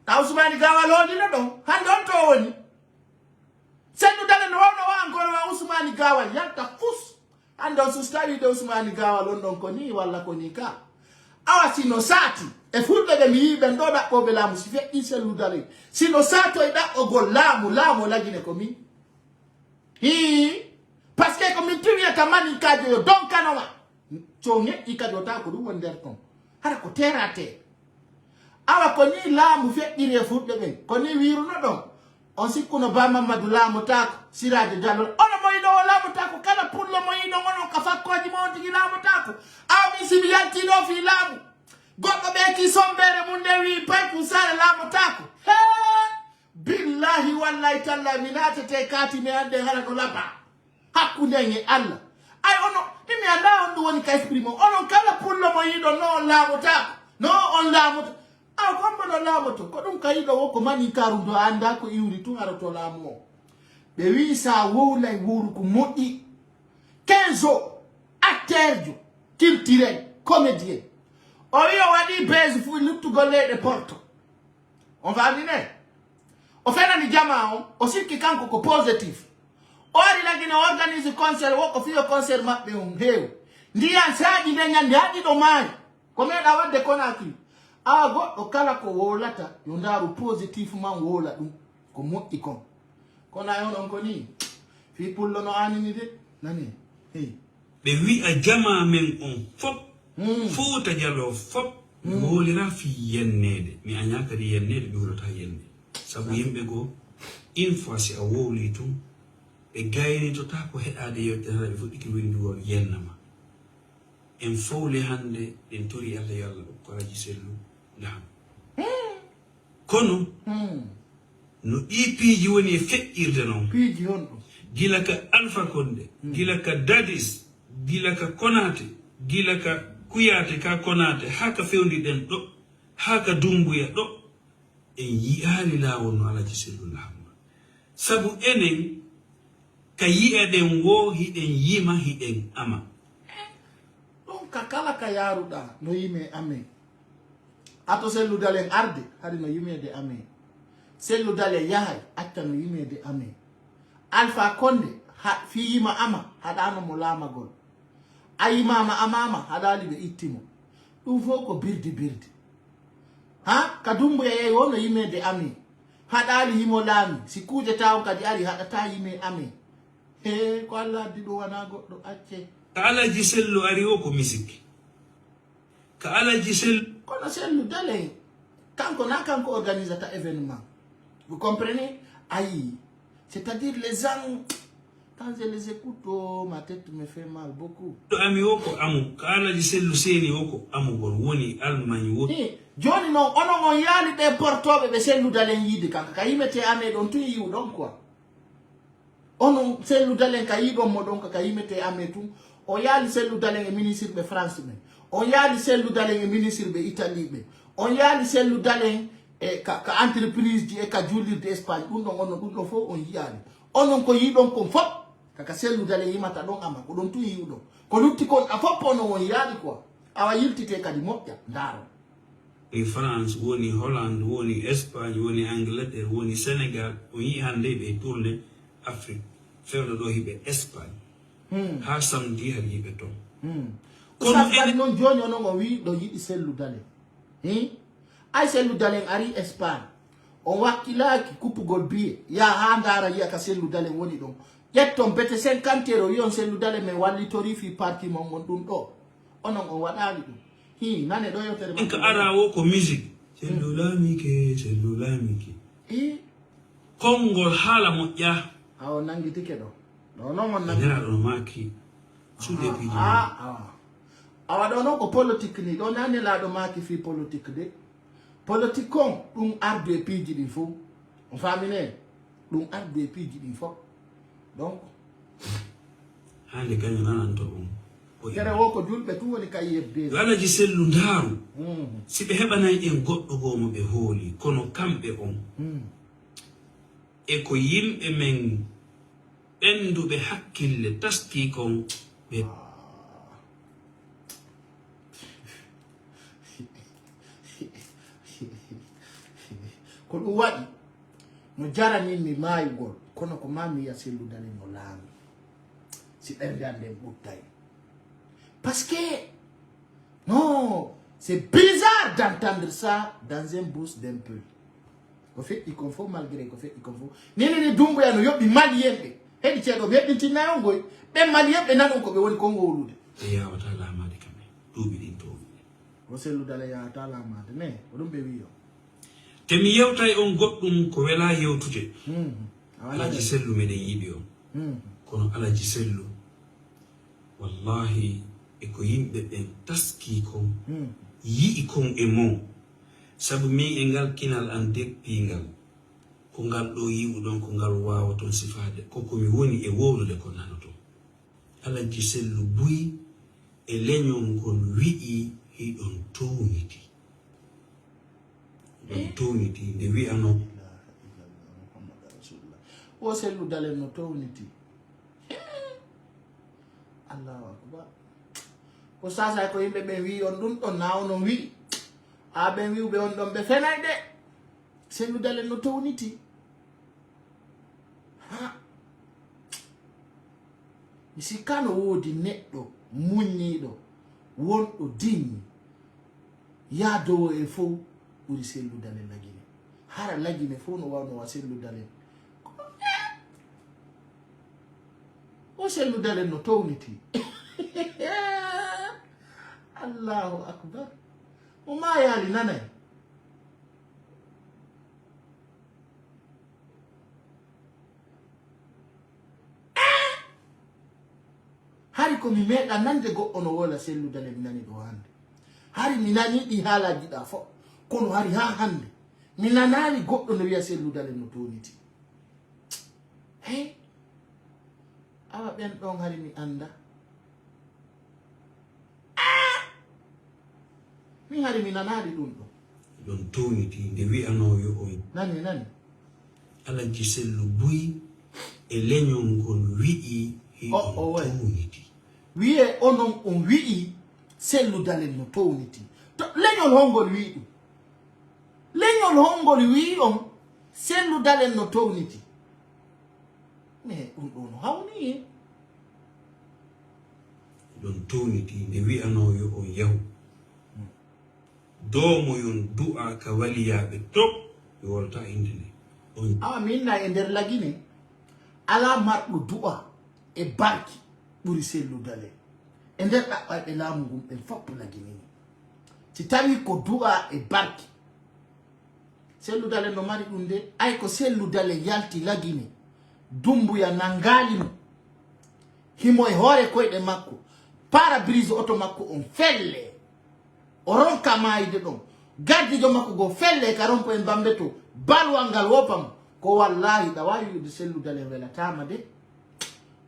Ousmane Gawal woni no ɗon hande on to woni Seloudalé no wawno wa encore wa Ousmane Gawal yalta fus hande on sustawi de Ousmane Gawal on ɗon ko ni walla ko ni ka awa sino saati e fulɓe ɓe mi yiɓen ɗo ɗaɓɓoɓe laamu si feƴƴi Seloudalé sino saato e ɗaɓɓogol laamu lagine ko min par ce que ko min tiwiyata maninkajo yo donkanoma so ñeƴƴi kadi o ta ko ɗum woni nder ton hara ko terre à terre awa ko ni laamu feƴƴiri e fulɓe ɓen ko ni wiruno ɗon on sikkuno Ba Mamadou laamotako Sirajo Diallo ono moyiɗo o laamotako kala pullo moyiɗo onon ka fakkoji mo on tigi laamotako awmi simi yaltiɗo fi laamu goɗɗo ɓe ki sombere mum nde wi Paykou Sall laamotako he billahi wallahi tallahi mi natete katime hande hara ko labba hakkude en e Allah ay ono imi anda on ɗum woni ka esprit mo onon kala pullo moyiɗo no on laamotako no on laamotako aw kombo ɗo laamoto ko ɗum kayiɗo wo ko mani karum do anda ko iwri tun ara to laamu o ɓe wi sa wowlay wowru ko moƴƴi 15 o acteur jo culturel comédien o wi o waɗi base fu luttugol leyɗe porto on famine o fenani jama on o sikki kanko ko positif o ari lagine o organise concert wo ko fiyo concert maɓɓe on heew ndiyan saaƴi nde ñande haɗiɗo maayi ko meeɗa wadde Conakry awa goɗɗo kala ko wowlata yo ndaaru positif man wowla ɗum ko moƴƴi kon kono ay on ko ni fi pullo no anini de nani ɓe wi'a jama men on fop Fouta Diallo fop wolira fi yennede mi aña kadi yennede ɓe wurata yenne sabu yimɓe goo une fois si a wowli tun ɓe gaynitota ko heɗade yewtere ɓe fuɗɗiki windigol yennama en fowle hande ɗen tori Allah yo Allah ɗum koraji sellu laamu kono no ɗi piiji woni e feƴƴirde noon piiji on ɗum gila ka Alpha Condé gila ka Dadis gila ka Konate gila ka Kuyate ka Konate haka fewndi den ɗo haka Dumbuya ɗo en yi'ali lawol no Alaji Sellu Lahama sabu enen ka yi'eɗen wo hiɗen yima hiɗen ama ɗon ka kala ka yaruɗa no yime ame ato Sellu Dalen arde hari no yimede ame Sellu Dalen yahay acca no yimede ame Alpha Condé fi yima ama haɗano mo lamagol ayimama amama haɗali ɓe ittimo ɗum fof ko birdi ha ka Dumbuya yeyi wono yimede ame haɗali himo laami si kuje tawon kadi ari haɗata yime ame he ko Allah addi ɗum wana goɗɗo acce ka Alaji Sellu ari o ko musique ka Alaji Sellu kono Sellu Dalen kanko na kanko organisata événement vous comprenez ayi c'est-à-dire les gens quand je les écoute oh, ma tête me fait mal beaucoup ami o ko amu ka Alaji Sellu seni o ko amugol woni Allemagne woni joni non onon on yaali ɗe portoɓe ɓe Sellu Dalen yiide kanka ka yimete ame ɗon tun yiw ɗon quoi onon Sellu Dalen ka yiɗon mo ɗon ka yimete ame tun o yaali Sellu Dalen e ministre ɓe France ɓe on yaali Sellu Dalen e ministre ɓe Italie ɓe on yaali Sellu Dalen e ka entreprise ji e ka jullirde Espagne ɗum ɗon fof on yiyaali onon ko yiɗon kon fof kaka Sellu Dalen yimata ɗon ama ko ɗon tun yiwɗon ko lutti kon a fof onon on yaali quoi awa yiltite kadi moƴƴa ndaaro e France woni Hollande woni Espagne woni Angleterre woni Sénégal o yi hande ɓe tourne Afrique fewno ɗo hiɓe Espagne ha samedi har yiɓe toon kono kadi noon joni onon o wi ɗo yiɗi Sellu Dalen ay Sellu Dalen ari Espagne on wakkilaki kuppugol biye ya ha ndara yiya ka Sellu Dalen woni ɗon ƴetton bete 50 euro wiyon Sellu Dalen min wallitori fi parti mon won ɗum ɗo onon on waɗali ɗum nane ɗo yewtere en ka ara wo ko musique Sellu Lamike kongol haala moƴƴa awo nangitike ɗo ɗo noon on nera ɗon maki suuɗe piiji awa ɗo noon ko politique ni ɗo nane laaɗo maki fi politique de politique on ɗum ardu e piiji ɗin fof on famine ɗum ardu e piiji ɗin fof donc hande kañum nananto ɗum kere wo ko julɓe tu woni kay yebde Alaji Sellu ndaaru si ɓe heɓanay en goɗɗo gomo ɓe hooli kono kamɓe on e ko yimɓe men ɓenduɓe hakkille taski kon ɓe ko ɗum waɗi no jaranin mi maayugol kono ko mami ya Sellu Dalen no laami si ɓernde anden ɓuttay parce que non c'est bizarre d'entendre ça dans un bus d'un peu ko feƴƴi kon fof malgré ko feƴƴi kon fof nini Dumbuya no yoɓɓi malien ɓe heɗi ceeɗo ɓe heɓɗintinnayon ngoy ɓe malien ɓe nanon koɓe woni kon wolude e yawata lamade kamen duuɓi ɗin to ko Sellu Dalen yawata lamade mais ko ɗum ɓe wiyo te mi yewtay on goɗɗum ko wela yewtude Alaji Sellu meɗen yiɗi on kono Alaji Sellu wallahi e ko yimɓe ɓen taski kon yi'i kon e mon sabu min e ngal kinal an deppingal ko ngal ɗo yiwɗon ko ngal wawa toon sifade koko mi woni e wowlude ko nanoto Alaji Sellu buyi e leñol ngol wi'i hiɗon towniti ɗon towniti nde wi'ano o Sellu Dalen no towniti Allahu akbar ko sasa ko yimɓe ɓe wi on ɗum ɗon na onon wi a ɓen wiwɓe on ɗon ɓe fenay de Sellu Dalen no towniti ha mi sikka no woodi neɗɗo muññiɗo wonɗo digne yaadowo e fof ɓuri Sellu Dalen lagine hara lagine fof no wawno wa Sellu Dalen o Sellu Dalen no towniti Allahu akbar o mayali nanay hari ko mi meeɗa nande goɗɗo no wola Sellu Dalen mi nani ɗo hande hari mi nani ɗi haalaji ɗa fof kono hari ha hande mi nanali goɗɗo no wiya Sellu Dalen no towniti hey ben ɗon hari mi anda mi hari mi nanaɗi ɗum ɗo ɗon towniti nde wi'anoyo on nani Alaji Sellu buyi e leñol ngol wi'i towniti wiye onon on wi'i Sellu Dalen no towniti to leñol hongol wi'i ɗum leñol hongol wi'i on Sellu Dalen no towniti mais ɗum ɗo no hawni ɗon towniti nde wi'anoyo on yahu doomo yon du'a ka waliyaɓe top ɓe wolta inde nde on awa minna e nder lagine ala marɗo du'a e barki ɓuri Sellu Dalen e nder ɗaɓɓalɓe laamu ngun ɓen foppo lagine ni si tawi ko du'a e barki Sellu Dalen no mari ɗum nde ay ko Sellu Dalen yalti lagine dumbuya nangali mo himo e hoore koyɗe makko para brise auto makko on felle o ronka mayde ɗon gaddijo makko go felle ka rompo en bambeto balwal ngal wopam ko wallahi ɗawawi wi'ude Sellu Dalen welatama de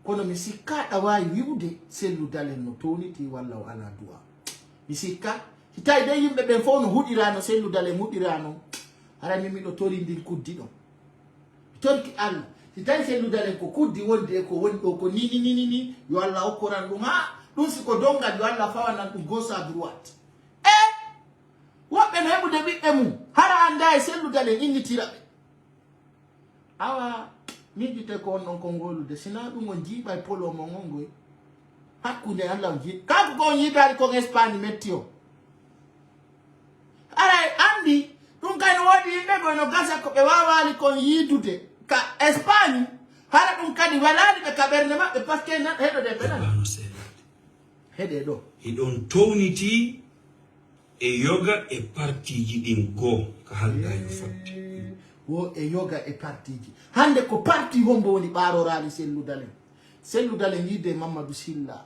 kono mi sikka ɗawawi wi'ude Sellu Dalen no towniti walla o ala du'a mi sikka si tawi de yimɓe ɓen fof no huɗirano Sellu Dalen huɗirano harani miɗo tori ndin kuddi ɗon mi torki Allah si tawi Sellu Dalen ko kuddi wonde ko woni ɗo ko ni yo Allah hokkoran ɗum ha ɗum siko dongal yo Allah fawanan ɗum gauche à droite woɓɓe no heɓude ɓiɓɓe mum hara anda e Sellu Dalen innitira ɓe awa miijite ko on ɗon ko ngolude sina ɗum on jiiɓa e polo mon on ngoy hakkude Allah on jiiɗ kanko ko on yiidari kon Espagne metti o aray andi ɗum kay no woodi yimɓe ɓe no gasa ko ɓe wawali kon yiidude ka Espagne hara ɗum kadi walani ɓe ka ɓernde maɓɓe par ce que heɗode ɓenani heɗe ɗo hiɗon towniti e yoga e partiji ɗin goo ko haldayo fotte wo e yoga e partiji hande ko parti hombo woni ɓarorali Sellu Dalen Sellu Dalen yidde Mamadou Silla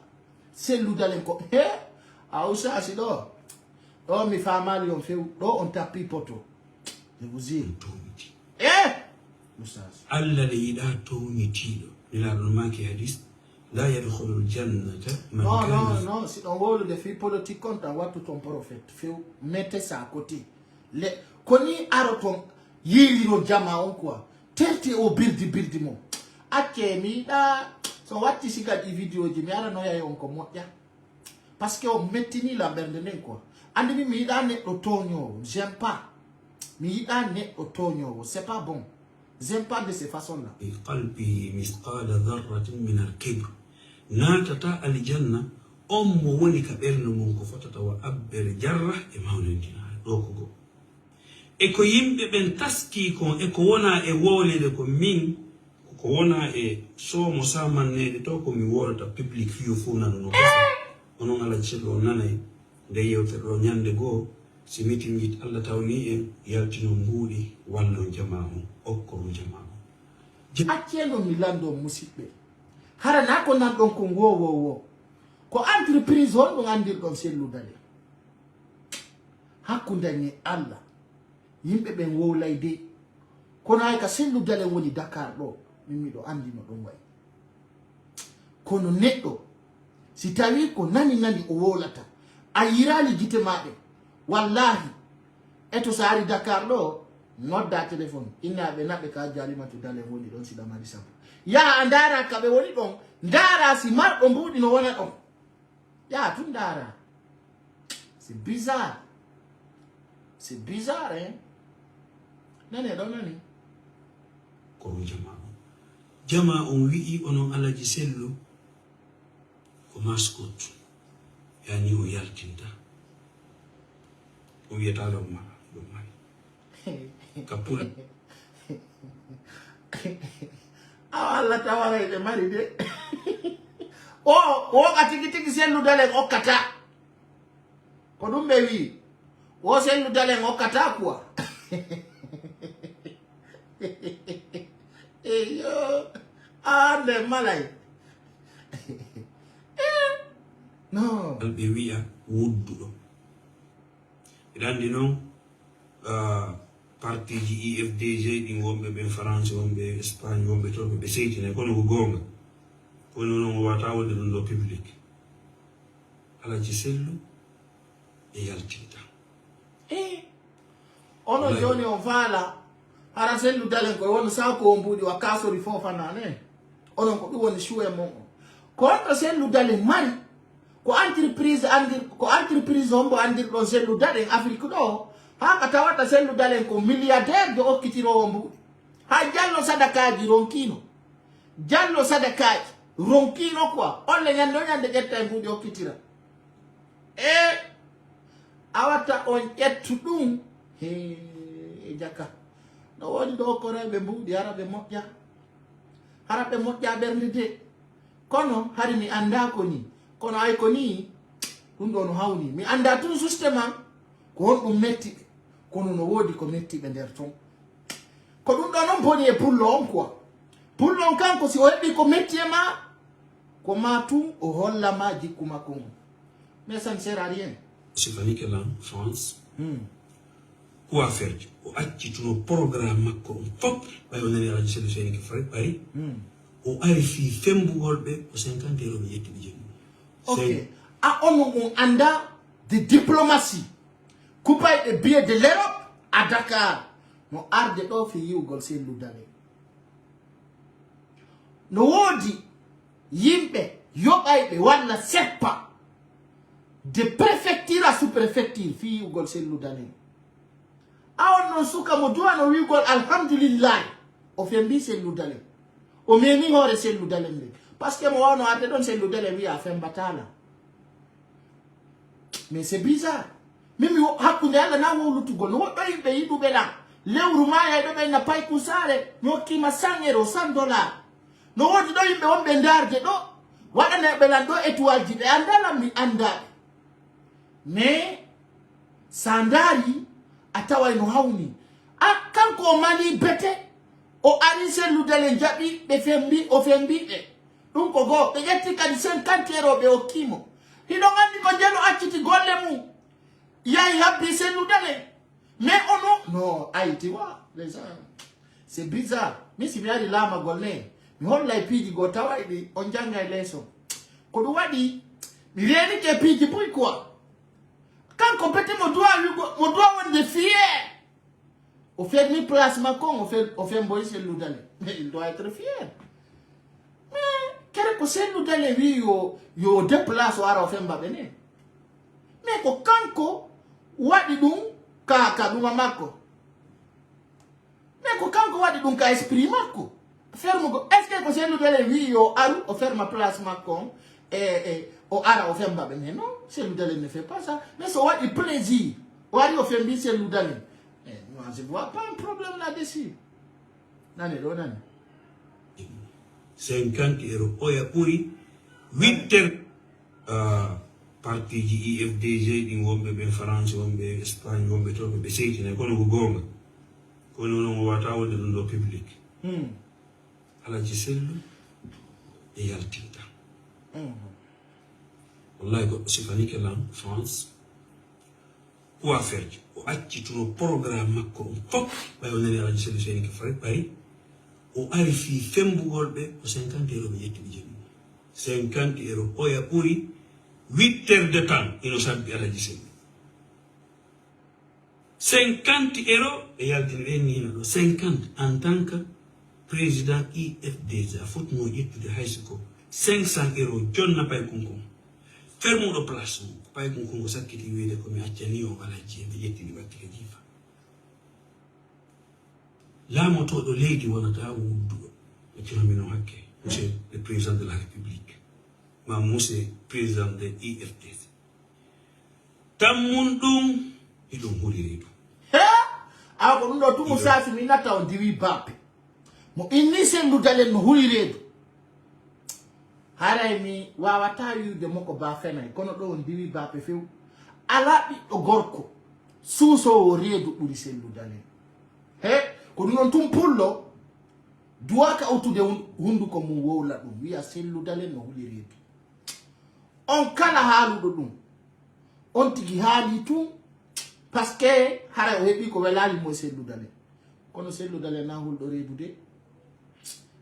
Sellu Dalen ko he a usasi ɗo mi famali on few ɗo on tappi poto je vous dis towniti usasi Allah le yiɗa townitiɗo nelaɗon maki hadis la yadkhulul jannata man kana non si ɗon wolude fi politique on tan wattu ton prophète few mette ça à côté le koni aro ton yiliro jama on quoi terti o birdi mom acce mi yiɗa so watti siga ɗi vidéo ji mi aranoya on ko moƴƴa par ce que o mettini la ɓernde nden quoi andimi mi yiɗa neɗɗo toñowo j'aime pas mi yiɗa neɗɗo toñowo c'est pas bon j'aime pas de ces façons là في قلبه مثقال ذرة من الكبر ناتتا الجنة أم ونك بيرن منك فتتا وأبر جرة إمام الدين روكو eko yimɓe ɓen taski kon eko wona e wolede ko min ko wona e somo samannede to ko mi wolata public fiyo fu nanu no onon Alaji Sellu o nanay nde yewtere ɗo ñande goo si mitin yit Allah tawni en yaltino mbuuɗi wallon jama on okkoron jama on acceno mi lando musidɓe hara na ko nan ɗon ko wo ko entreprise on ɗum andirɗon Sellu Dalen hakkude ni Allah yimɓe ɓen wowlayde kono hay ka Sellu Dalen woni Dakar ɗo min miɗo andi no ɗum wayi kono neɗɗo si tawi ko nani o wolata a yirali gite maɓe wallahi eto so ari Dakar ɗo nodda téléphone innaɓe naɓe ka Jalimatu Dalen woni ɗon siɗa mari sabu yaha ndara kaɓe woni ɗon ndara si marɗo mbuɗi no wona ɗon yaha tun ndara c'est bizarre hein nane ɗo nani koron jama on wi'i onon Alaji Sellu ko mascotte yani o yaltinta o wiyata ɗon ma ɗum mari kapula Allah tawarayde mari de o ka tigi Sellu Dalen okkata ko ɗum ɓe wi o Sellu Dalen okkata quoi eyo ande malay no ɓe wi'a wudduɗo eɗa andi noon partiji IFDG ɗin wonɓe ɓen France wonɓe Espagne wonɓe toon ɓe seytine kono ko gonga kono non wata wonde ɗum ɗo public Alaji Sellu e yaltinta ono joni on faala hara Sellu Dalen ko won sako on buudi wa kasori Fofana ne onon ko ɗum woni choix mon ko on Sellu Dalen mari ko entreprise hombo andir ɗon Sellu Dalen Afrique ɗo haka tawata Sellu Dalen ko milliardaire de okkitirowo mbuɗi ha jallo sadakaji ronkino jallo sadakaji ronkino quoi olle ñande ƴetta e mbuɗi okkitira awata on ƴettu ɗum e jaka no woni ɗo ko rewɓe mbuɗi hara ɓe moƴƴa ɓernde de kono hari mi anda ko ni kono ay ko ni ɗum ɗo no hawni mi anda tun systéme am ko hon ɗum metti ɓe kono no woodi ko metti ɓe nder ton ko ɗum ɗo noon boni e pullo on quoi pullo on kanko si o heɓi ko metti e ma ko ma tun o hollama jikku makko ngu mais ça ne sert à rien Sifani Kelan France quoi faire o accituno programme makko on fop ɓay o nani Radio Sellu Seyni ke Paris o ari fi fembugol ɓe ko 50 € ɓe yetti ɓe jeni ok a ono on anda de diplomatie coupay e billet de l'Europe à Dakar no arde ɗo fi yiwgol Sellu Dalen no woodi yimɓe yoɓayɓe walla seppa de préfecture à sous-préfecture fi yiwgol Sellu Dalen a on non suka mo duwano wiigol alhamdulillah o fembi Sellu Dalen o memi hoore Sellu Dalen nde par ce que mo wawno arde ɗon Sellu Dalen wiya fembatala mais c'est bizarre mimi hakkunde Allah na wowlutugol no woɗɗo yimɓe yiɗuɓe ɗam lewru maya ɗo ɓe na payku sare mi hokkima 100 € $100 no wodi ɗo yimɓe wonɓe darde ɗo waɗaneɓe lan ɗo étoile ji ɓe andalam mi andaɓe mais sa ndaari a taway no hawni a kanko o mani bete o ari Sellu Dalen jaɓi ɓe fembi o fembiɓe ɗum ko goo ɓe ƴetti kadi 50 € ɓe hokkimo hiɗo andi ko jeno acciti golle mum yahi habbi Sellu Dalen mais ono non ay tu vois les gens c'est bizarre mi si mi ari laamagol ne mi hollay piiji goo tawayɗi on jangay leeso ko ɗum waɗi mi renike piiji puy quoi kanko pete mo doit wonde fier o fermi place makko o femboy Sellu Dalen mais il doit être fier mais kere ko Sellu Dalen wi yo déplace o ara o femba ɓe ne mais ko kanko waɗi ɗum ka ɗuma makko mais ko kanko waɗi ɗum ka esprit makko fermugo est ce que ko Sellu Dalen wi yo aru o ferma place makko o ara o femba ɓe mais non Sellu Dalen ne fait pas ça mais so waɗi plaisir o ari o fembi Sellu Dalen moi je vois pas un problème là-dessus nani ɗo nani 50 € oya ɓuri 8 parti ji IFDG ɗin wonɓe ɓe France wonɓe Espagne wonɓe toɓe ɓe seytine kono ko gonga kono noon o wata wonde ɗum ɗo public Alaji Sellu e yaltinta wallahi goɗɗo Sifani Kelan France quoi faire o accituno programme makko on fop ɓay o nani Radio Sellu Seyni ke Paris o ari fi fembugol ɓe ko 50 € ɓe yetti ɓe jeni 50 € oya ɓuri 8 heures de temps ino sabbi Alaji Sellu 50 € e yaltini ɓe nino ɗo 50 en tant que président IFDG a fotino ƴettude hayso ko 500 € jonna pay kunkon fermuɗo place mum pay kunkon ko sakkiti wiide komi accani o Alaji ɓe ƴettini battike jifa laamotoɗo leydi wonata wudduɗo e timamino hakke monsieur le président de la république ma monsieur président de IFDG tammun ɗum iɗum huli reedu awa ko ɗum ɗo tumu safi mi natta o diwi bappe mo inni Sellu Dalen no huli reedu haray mi wawata wiwde moko ba fenay kono ɗo on diwi bappe few ala ɓiɗɗo gorko suusowo reedu ɓuri Sellu Dalen ko ɗum ɗon tum pullo duwaka utude hunduko mum wowla ɗum wiya Sellu Dalen no huli reedu on kala haaluɗo ɗum on tigi haali tum par ce que hara o heɓi ko welali mo Sellu Dalen kono Sellu Dalen na hulɗo reedu de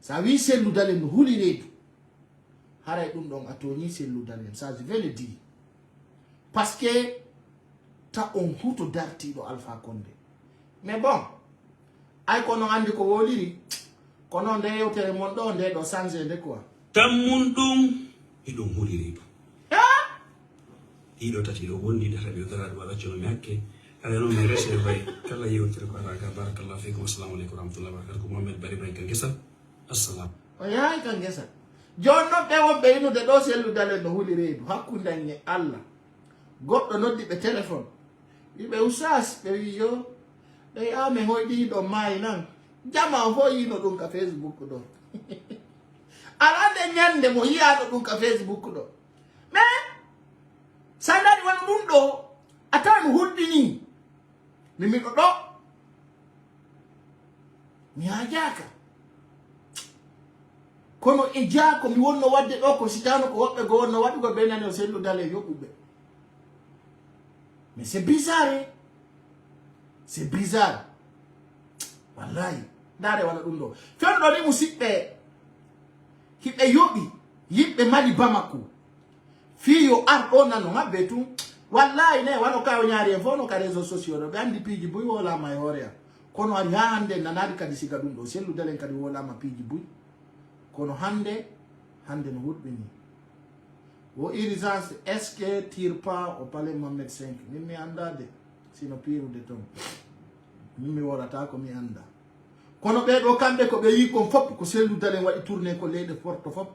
sa wi Sellu Dalen no huli reedu haray ɗum ɗon a toñi selludalen ça je vais le dire parce que ta on huto dartiɗo Alpha Condé mais bon ay kono andi ko woliri kono nde yewtere mon ɗo nde ɗo changé nde quoi tammun ɗum iɗon huliri ɗum ɗiɗo tati ɗo wondi ɗata ɓe daraɗo waɗa cono mi hakke ala noon mi réserve kala yewtere ko araka barakallahu fikum assalamu aleykum warahmatullahi wabarakatuh ko Mohamed Bari Ibrahim kan gesa assalam o yahay kan gesa joni noon ɓe wonɓe inude ɗo selludalen no hulireedu hakkunde en e Allah goɗɗo noddi ɓe téléphone wiɓe usas ɓe wi yo ɓe yami hoyɗiɗo maayi nan jama o fo yino ɗum ka Facebook ɗo alande ñande mo yiyaɗo ɗum ka Facebook ɗo mais sandari won ɗum ɗo a tawi mi hulɗini mimiɗo ɗo mi hajaka kono e jaako mi wonno wadde ɗo ko sitano ko woɓɓe go wonno waɗugo ɓe nani o selludale yoɓɓuɓe mais c'est bizarre c'est bizarre wallahi dare wala ɗum ɗo fenɗo ni musidɓe hiɓe yoɓi yimɓe mali Bamako fiyo ar ɗo nano mabbe tum wallahi ne wano kayo ñaari en fof no ka réseau sociaux ɗo ɓe andi piiji buy wolama e hoore am kono ari ha hande nanari kadi siga ɗum ɗo selludalen kadi wolama piiji buy kono hande no huɗɓini wo urgence est ce que tire pas au palais Mohamed 5 min mi andade sino pirude toon min mi worata ko mi anda kono ɓeɗo kamɓe ko ɓe yi kon fop ko selludalen waɗi tourné ko leyɗe porto fop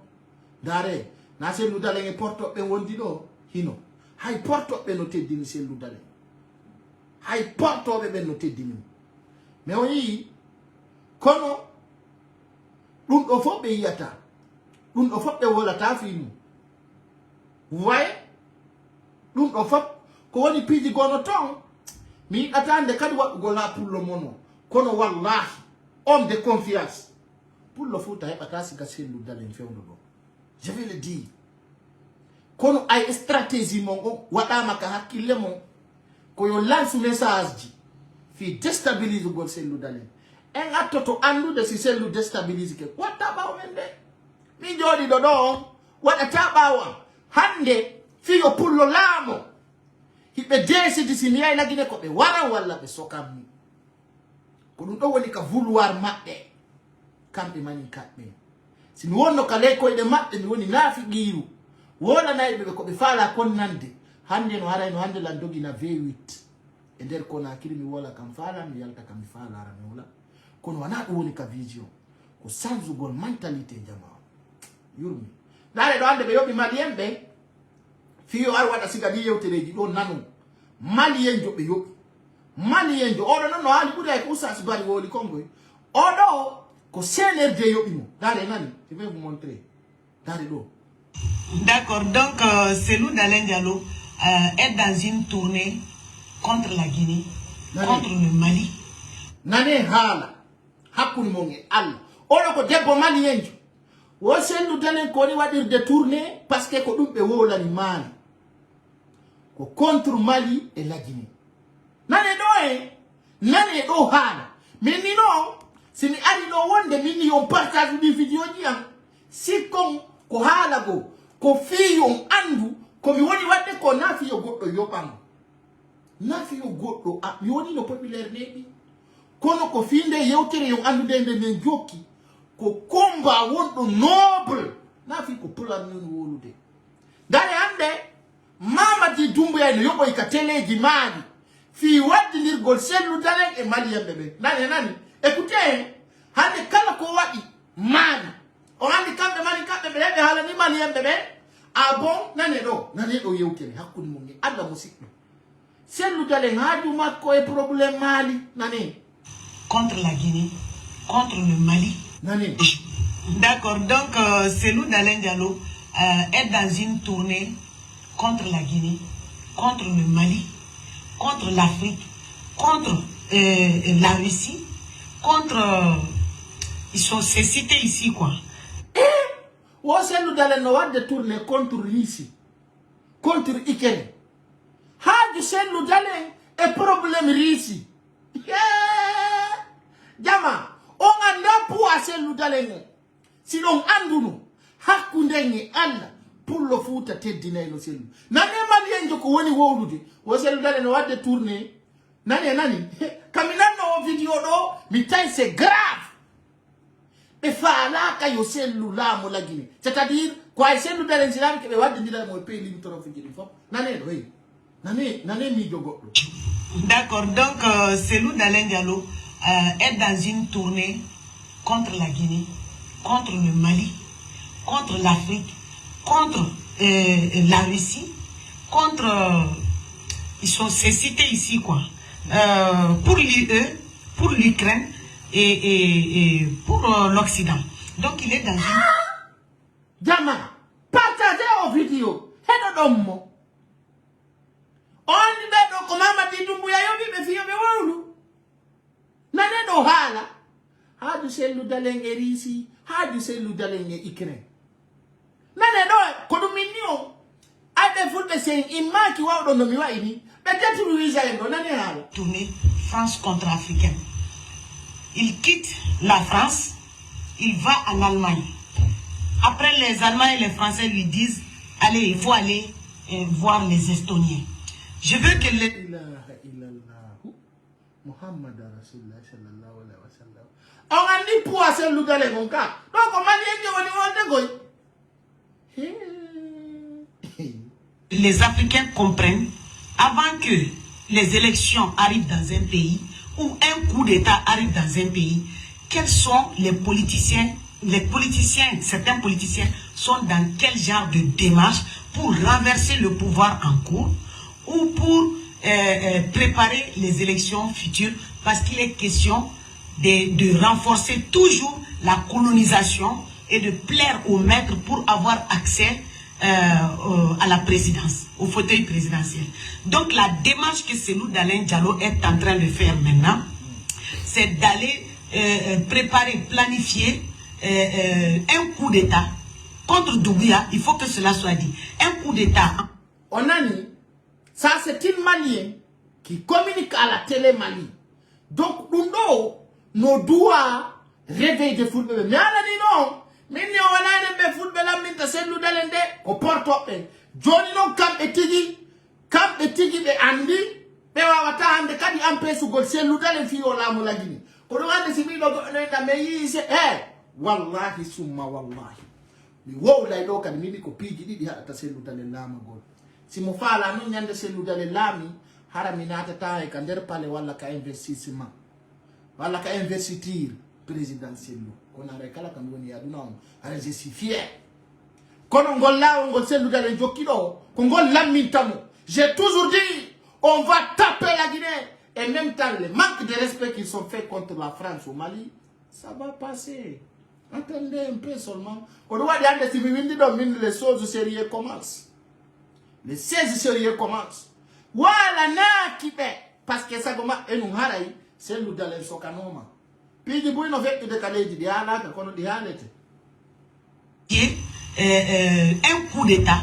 dare na selludalen e portoɓe wondi ɗo hino hay portoɓe no teddini selludalen hay portoɓe ɓen no teddini mais o yii kono ɗum ɗo fof ɓe yiyata ɗum ɗo fof ɓe wolata fimu way ɗum ɗo fof ko woni piiji gono ton mi yiɗata nde kadi waɗugo la pullo mono kono wallahi homme de confiance pullo futa heɓata siga selludalen fewdo ɗo je vais le dire kono ay stratégie mon o waɗama ka hakkille mon ko yo lance message ji fi déstabilise gol selludalen en attoto andude si sellu déstabilise ke watta ɓawo men de mi jooɗiɗo ɗo on waɗata ɓawa hande fiyo pullo laamo hiɓe desidi si mi yaynagine ko ɓe waran walla ɓe sokammi ko ɗum ɗo woni ka vouloir maɓɓe kamɓe mani kaɓɓe si mi wonno ka ley koyɗe maɓɓe mi woni naafi qiiru wolanayɓe ɓe ko ɓe faala konnande hande no harayno hande lan dogina V8 e nder Conakry mi wola kam faala mi yalta kam mi faalara mi wola kono wona ɗum woni ka vision ko changugol mentalité jama yurmi dare ɗo hande ɓe yoɓi malien ɓe fiyo ar waɗa siga ɗi yewtereji ɗo nano malien jo ɓe yoɓi malien jo oɗo noon no haali ɓuuri hay ko Oustaz Bari woli kongoy oɗo ko CNRD yoɓi mo dare nani je vais vous montrer dare ɗo. D'accord, donc Cellou Dalein Diallo est dans une tournée contre la Guinée, contre le Mali. Nane hala hakkude mon e Allah oɗo ko debbo malien jo wo Cellou Dalein ko ni waɗirde tournée parce que ko ɗum ɓe wolani Mali ko contre Mali et la Guinée nane ɗo hala min ni no simi ari ɗo wonde min ni on partage ɗi vidéo ji am sikkon ko haala go ko fiyon andu ko mi woni wadde ko na fiyo goɗɗo yoɓam na fiyo goɗɗo mi woni no populaire neɓi kono ko finde yewtere yo andude nde min jokki ko combat wonɗo noble na fi ko pulan non wolude dare hande Mamadi Doumbouya no yoɓoy ka téléji maɗi fi waddirgol Cellou Dalein e maliyemɓe ɓe nani écoutez hande kala ko waɗi maɗi o andi kamɓe mani kamɓe ɓe heɓe haalani maliyemɓe ɓe a bon nane ɗo yewtere hakkude mum e Allah musidɗo Cellou Dalein haaju makko e probléme Mali nane contre la Guinée, contre le Mali. D'accord, donc Cellou Dalein Diallo est dans une tournée contre la Guinée, contre le Mali, contre l'Afrique, contre la Russie, contre... c'est cité ici quoi. Wo Cellou Dalein no wadde tournée contre Russie, contre Ukraine. Haaju Cellou Dalein e problème Russie. Jama, on anda pour Cellou Dalein. Si l'on anduno, Hakundengi Allah pour le foot teddina no selu. Nani malien joko woni wowlude. Wo selu dale no wadde tourner. Nani. Kaminano vidéo do mi tay c'est grave. Et fala ka yo selu la mo la Guinée. C'est-à-dire quoi selu dale nzila ke be wadde ndila mo pays lim toro fiji fop. Nani do oui. Nani mi jogo. D'accord, donc Cellou Dalein Diallo est dans une tournée contre la Guinée, contre le Mali, contre l'Afrique, contre la Russie, contre... c'est cité ici quoi. Pour l'UE, pour l'Ukraine et pour l'Occident. Donc il est dans une... Jama, partagez aux vidéos. Hedodomo. On dit que comment m'a dit Doumbouya yobi me fiyo be wawlu. Nane do hala. Hadu Cellou Dalein erisi, hadu Cellou Dalein Ukraine. Nane do koduminio. Ade fulbe sen imma ki wawdo no mi wa ini. Peut-être lui jalendo nane hala. Tournée France contre africaine. Il quitte la France, il va en Allemagne. Après les Allemands et les Français lui disent allez, il faut aller voir les Estoniens. Je veux que les... Muhammad Rasulullah sallallahu alayhi wa sallam. On a dit pour Cellou Dalein mon cas. Donc on m'a dit que les Africains comprennent avant que les élections arrivent dans un pays ou un coup d'État arrive dans un pays, quels sont les politiciens, certains politiciens sont dans quel genre de démarche pour renverser le pouvoir en cours ou pour préparer les élections futures, parce qu'il est question de renforcer toujours la colonisation et de plaire aux maîtres pour avoir accès à la présidence, au fauteuil présidentiel. Donc la démarche que Cellou Dalein Diallo est en train de faire maintenant, c'est d'aller préparer, planifier un coup d'État contre Doumbouya. Il faut que cela soit dit. Un coup d'État. On a dit, ça c'est une Malien qui communique à la télé Mali. Donc nous devons réveiller de football. Mais on a dit non. Mais nous on a dit football là, mais Cellou Dalein au porto. Johnny non camp etigi be andi. Mais wata ande kadi ampe su gol Cellou Dalein fi o la mo la Guinée. Ko do ande si mi do na me yi se wallahi summa wallahi. Mi wo lay do kan mi ko piji di hata Cellou Dalein la ma gol. Si mo fala no nyande Cellou Dalein lami harami nata taay ka der pale wala ka investissement wala ka investiture présidentiel ko na re kala kan woni aduna on ara je suis fier kono ngol lawo ngol Cellou Dalein jokkido ko ngol lamintamo. J'ai toujours dit on va taper la Guinée et même temps le manque de respect qu'ils sont faits contre la France au Mali, ça va passer. Attendez un peu seulement. On doit dire que si vous les choses sérieuses commencent. Les 16 sérieux commencent. Voilà, na kipe. Parce que ça commence, et nous harai, c'est nous dans les sokanoma. Puis du coup, nous fait de caler du dialogue, qu'on nous dit un coup d'État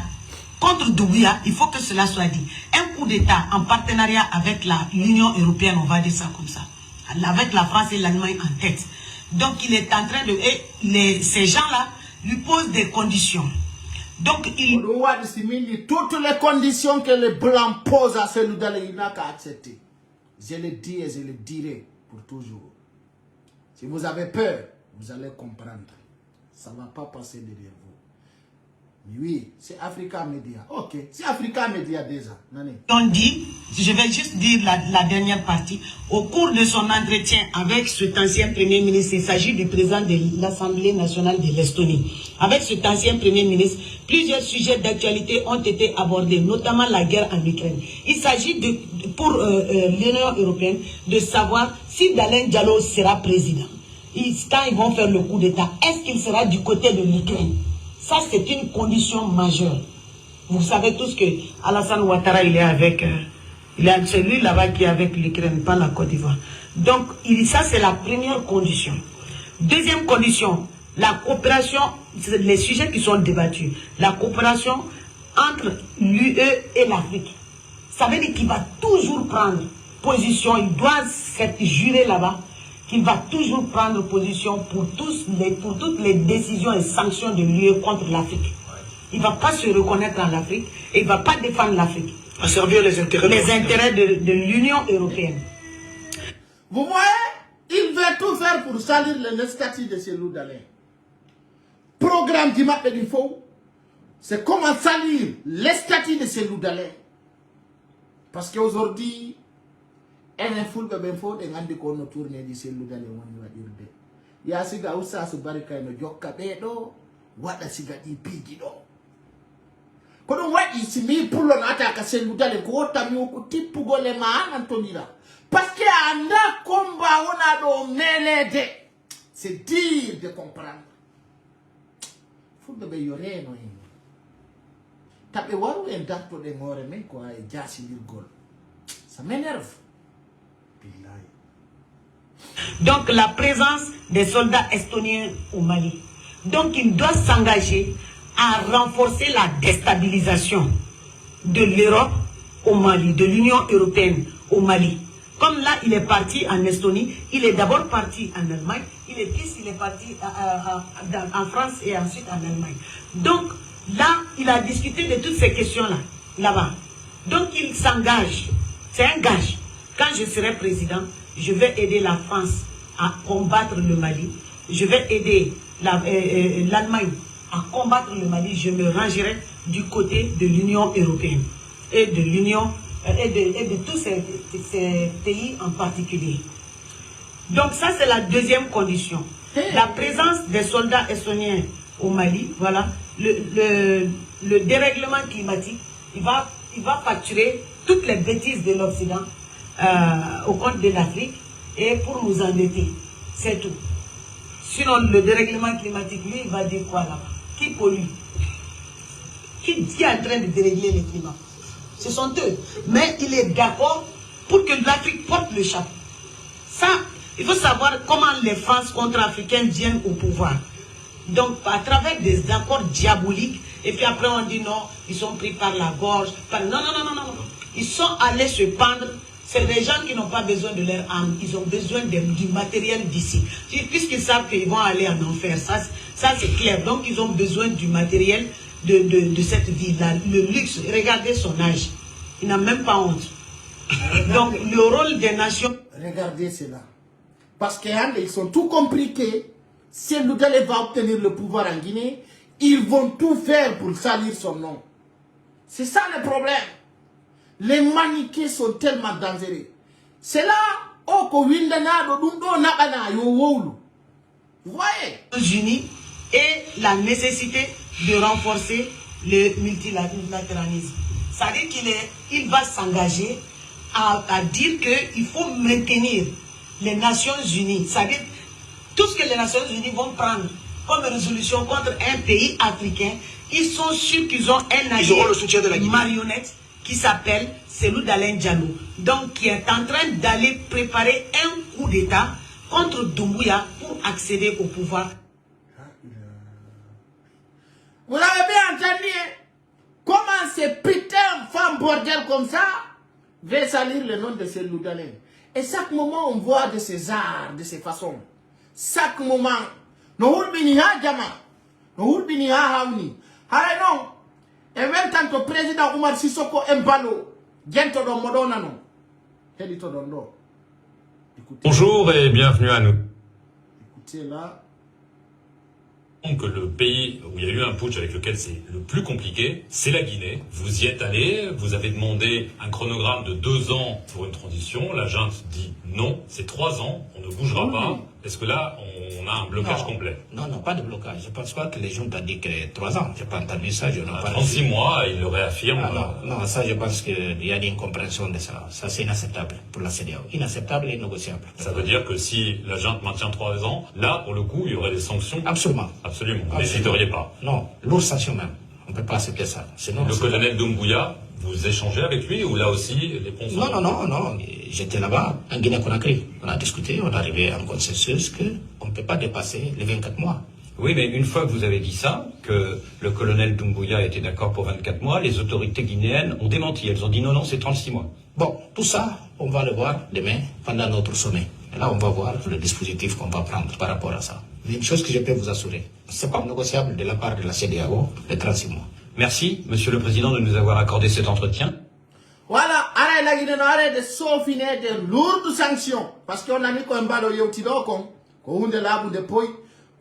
contre Doumbouya, il faut que cela soit dit. Un coup d'État en partenariat avec l'Union européenne, on va dire ça comme ça. Avec la France et l'Allemagne en tête. Donc il est en train de... Et ces gens-là lui posent des conditions. Donc il... Toutes les conditions que les Blancs posent à Cellou Dalein, il n'a qu'à accepter. Je le dis et je le dirai pour toujours. Si vous avez peur, vous allez comprendre. Ça ne va pas passer derrière vous. Oui, c'est Africa Media. Ok, c'est Africa Media déjà. On dit, je vais juste dire la dernière partie, au cours de son entretien avec cet ancien Premier ministre, il s'agit du président de l'Assemblée nationale de l'Estonie. Avec cet ancien Premier ministre, plusieurs sujets d'actualité ont été abordés, notamment la guerre en Ukraine. Il s'agit pour l'Union européenne de savoir si Dalein Diallo sera président. Quand ils vont faire le coup d'État, est-ce qu'il sera du côté de l'Ukraine? Ça, c'est une condition majeure. Vous savez tous que Alassane Ouattara, il est avec... c'est lui là-bas qui est avec l'Ukraine, pas la Côte d'Ivoire. Donc, ça, c'est la première condition. Deuxième condition, la coopération, les sujets qui sont débattus. La coopération entre l'UE et l'Afrique. Ça veut dire qu'il va toujours prendre position, il doit jurer là-bas qu'il va toujours prendre position pour toutes les décisions et sanctions de l'UE contre l'Afrique. Il ne va pas se reconnaître en Afrique et il ne va pas défendre l'Afrique. À servir les intérêts de l'Union européenne. Vous voyez, il veut tout faire pour salir le statut de Cellou Dalein. Programme du MAP de l'INFO, c'est comment salir les statuts de Cellou Dalein. Parce qu'aujourd'hui, il y a full de benfo de ngandi ko no tourner di Cellou Dalein woni wadirde. Ya siga usa su barika no jokka bedo wada siga di pigi do. Ko don wadi si mi pullo no ataka Cellou Dalein ko wota mi ko tippugo le ma antonira. Parce que anda combat on a do melede. C'est dire de comprendre. Full de be yoreno en. Tape waru en darto de ngore men ko ay jasi gol. Ça m'énerve. Donc la présence des soldats estoniens au Mali. Donc il doit s'engager à renforcer la déstabilisation de l'Europe au Mali, de l'Union européenne au Mali. Comme là, il est parti en Estonie, il est d'abord parti en Allemagne, il est parti en France et ensuite en Allemagne. Donc là, il a discuté de toutes ces questions-là, là-bas. Donc il s'engage, c'est un gage. Quand je serai président, je vais aider la France à combattre le Mali. Je vais aider l'Allemagne à combattre le Mali. Je me rangerai du côté de l'Union européenne et de l'Union et de tous ces pays en particulier. Donc ça, c'est la deuxième condition. La présence des soldats estoniens au Mali, voilà. Le dérèglement climatique, il va facturer toutes les bêtises de l'Occident au compte de l'Afrique et pour nous endetter. C'est tout. Sinon, le dérèglement climatique, lui, il va dire quoi là-bas? Qui pollue? Qui est en train de dérégler le climat? Ce sont eux. Mais il est d'accord pour que l'Afrique porte le chapeau. Ça, il faut savoir comment les France contre-africaines viennent au pouvoir. Donc, à travers des accords diaboliques, et puis après on dit non, ils sont pris par la gorge. Non. Ils sont allés se pendre. C'est des gens qui n'ont pas besoin de leur âme. Ils ont besoin du matériel d'ici. Puisqu'ils savent qu'ils vont aller en enfer. Ça c'est clair. Donc, ils ont besoin du matériel de cette vie-là. Le luxe. Regardez son âge. Il n'a même pas honte. Donc, le rôle des nations... Regardez cela. Parce qu'ils sont tout compris que si Cellou Dalein va obtenir le pouvoir en Guinée, ils vont tout faire pour salir son nom. C'est ça le problème. Les maniqués sont tellement dangereux. C'est là où vous voyez? Unis et la nécessité de renforcer le multilatéralisme. C'est-à-dire qu'il va s'engager à dire qu'il faut maintenir les Nations Unies. C'est-à-dire tout ce que les Nations Unies vont prendre comme résolution contre un pays africain, ils sont sûrs qu'ils ont un agent marionnette qui s'appelle Cellou Dalein Diallo, donc qui est en train d'aller préparer un coup d'État contre Doumbouya pour accéder au pouvoir. Vous avez bien entendu comment ces putains de femmes bordel comme ça veulent salir le nom de Cellou Dalein. Et chaque moment on voit de ces arts, de ces façons. Chaque moment, nous bini ha jama, nous bini ha hauni. Allez non. Et même tant que le président Oumar Sissoko Embalo, bonjour et bienvenue à nous. Écoutez là. Que le pays où il y a eu un putsch avec lequel c'est le plus compliqué, c'est la Guinée. Vous y êtes allé, vous avez demandé un chronogramme de 2 ans pour une transition. La junte dit non, c'est 3 ans, on ne bougera pas. Est-ce que là, on a un blocage complet? Non, pas de blocage. Je ne pense pas que les juntes ont dit que 3 ans. Je n'ai pas entendu ça. 36 mois, il le réaffirme. Non, ça, je pense qu'il y a une incompréhension de ça. Ça, c'est inacceptable pour la CEDEAO. Inacceptable et négociable. Ça veut dire que si la junte maintient 3 ans, là, pour le coup, il y aurait des sanctions? Absolument. Absolument. Vous n'hésiteriez pas? Non, lourdes sanctions même. On ne peut pas accepter ça. Le colonel Doumbouya, vous échangez avec lui ou là aussi les ponts sont... Non. J'étais là-bas, en Guinée-Conakry. On a discuté, on est arrivé à un consensus qu'on ne peut pas dépasser les 24 mois. Oui, mais une fois que vous avez dit ça, que le colonel Doumbouya était d'accord pour 24 mois, les autorités guinéennes ont démenti. Elles ont dit non, c'est 36 mois. Bon, tout ça, on va le voir demain pendant notre sommet. Et là, on va voir le dispositif qu'on va prendre par rapport à ça. Mais une chose que je peux vous assurer, c'est pas négociable de la part de la CEDEAO de 36 mois. Merci, Monsieur le Président, de nous avoir accordé cet entretien. Voilà, arrête la Guinée, arrête de s'offiner de lourdes sanctions. Parce qu'on a mis qu'on balo yotino ko hunde labu de poi,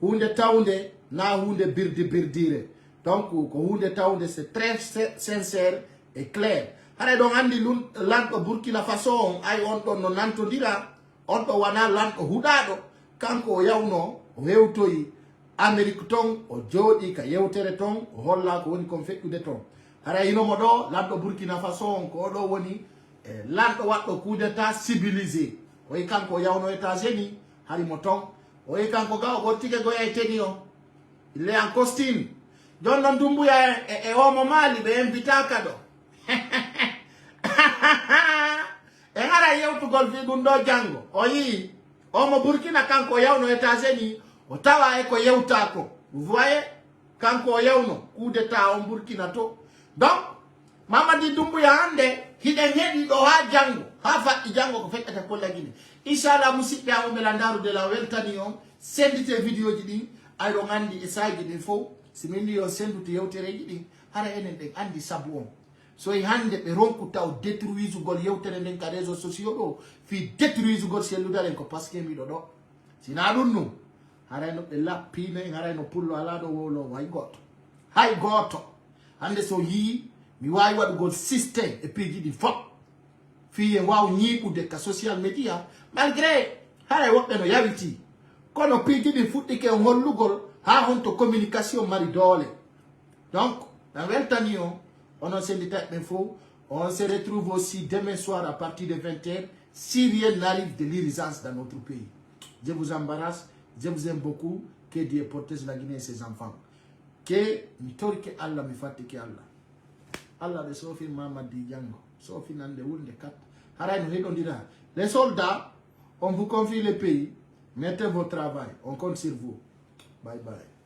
hunde taunde, na hunde birdire. Donc, ko hunde taunde, c'est très sincère et clair. Arrête donc andi l'anto Burkina Faso, ay on ton non nanto dira, on to wana l'anto hudado, kanko yauno, o hewtoyi, Amérique ton, o jodi ka yewtere ton, o holla ko woni kon fekkude ton. Ara ino modo l'anto Burkina Faso ko do woni l'anto watto coup d'état civilisé. O kanko yawno États-Unis, hari moton, o kanko ga o tike go yayteni o. Il est en costume. John non Doumbouya e homo Mali be invita kado. E ngara yewtugol fi ɗum ɗo jango o yii omo Burkina kanko yawno États-Unis o tawa e ko yewta ko vous voyez kanko o yawno coup d'état on Burkina to donc Mamadi Doumbouya hande hiɗen heɗi ɗo ha jango ha faɗɗi jango ko feƴƴata kolla Guinée inchallah musidɓe amoɓe landaru de la weltani on sendite vidéo ji ɗin ayɗon andi e saji ɗin fof si min ndi o sendude yewtereji ɗin hara enen ɗen andi sabu on so hande ɓe ronku taw détruisugol yewtere nden ka réseaux sociaux ɗo fi détruisugol selludalen ko par ce que mbiɗo ɗo sina ɗum num harayno ɓe lappino en harayno pullo ala ɗo wowlowo hay goto hande so yii mi wawi waɗugol systéme e piiji ɗi fof fi en waw ñiiɓude ka social média malgré haray woɓɓe no yawiti kono piiji ɗi fuɗɗike en hollugol ha honto communication mari doole donc en weltani on on se retrouve aussi demain soir à partir de 20h si rien n'arrive de l'urgence dans notre pays. Je vous embarrasse, je vous aime beaucoup. Que Dieu protège la Guinée et ses enfants. Que Mitorike Allah me fatike Allah. Allah de Sofi Mamadi Django. Sofi Nande Wunde Kat. Haray no hedondira. Les soldats, on vous confie le pays. Mettez vos travail. On compte sur vous. Bye bye.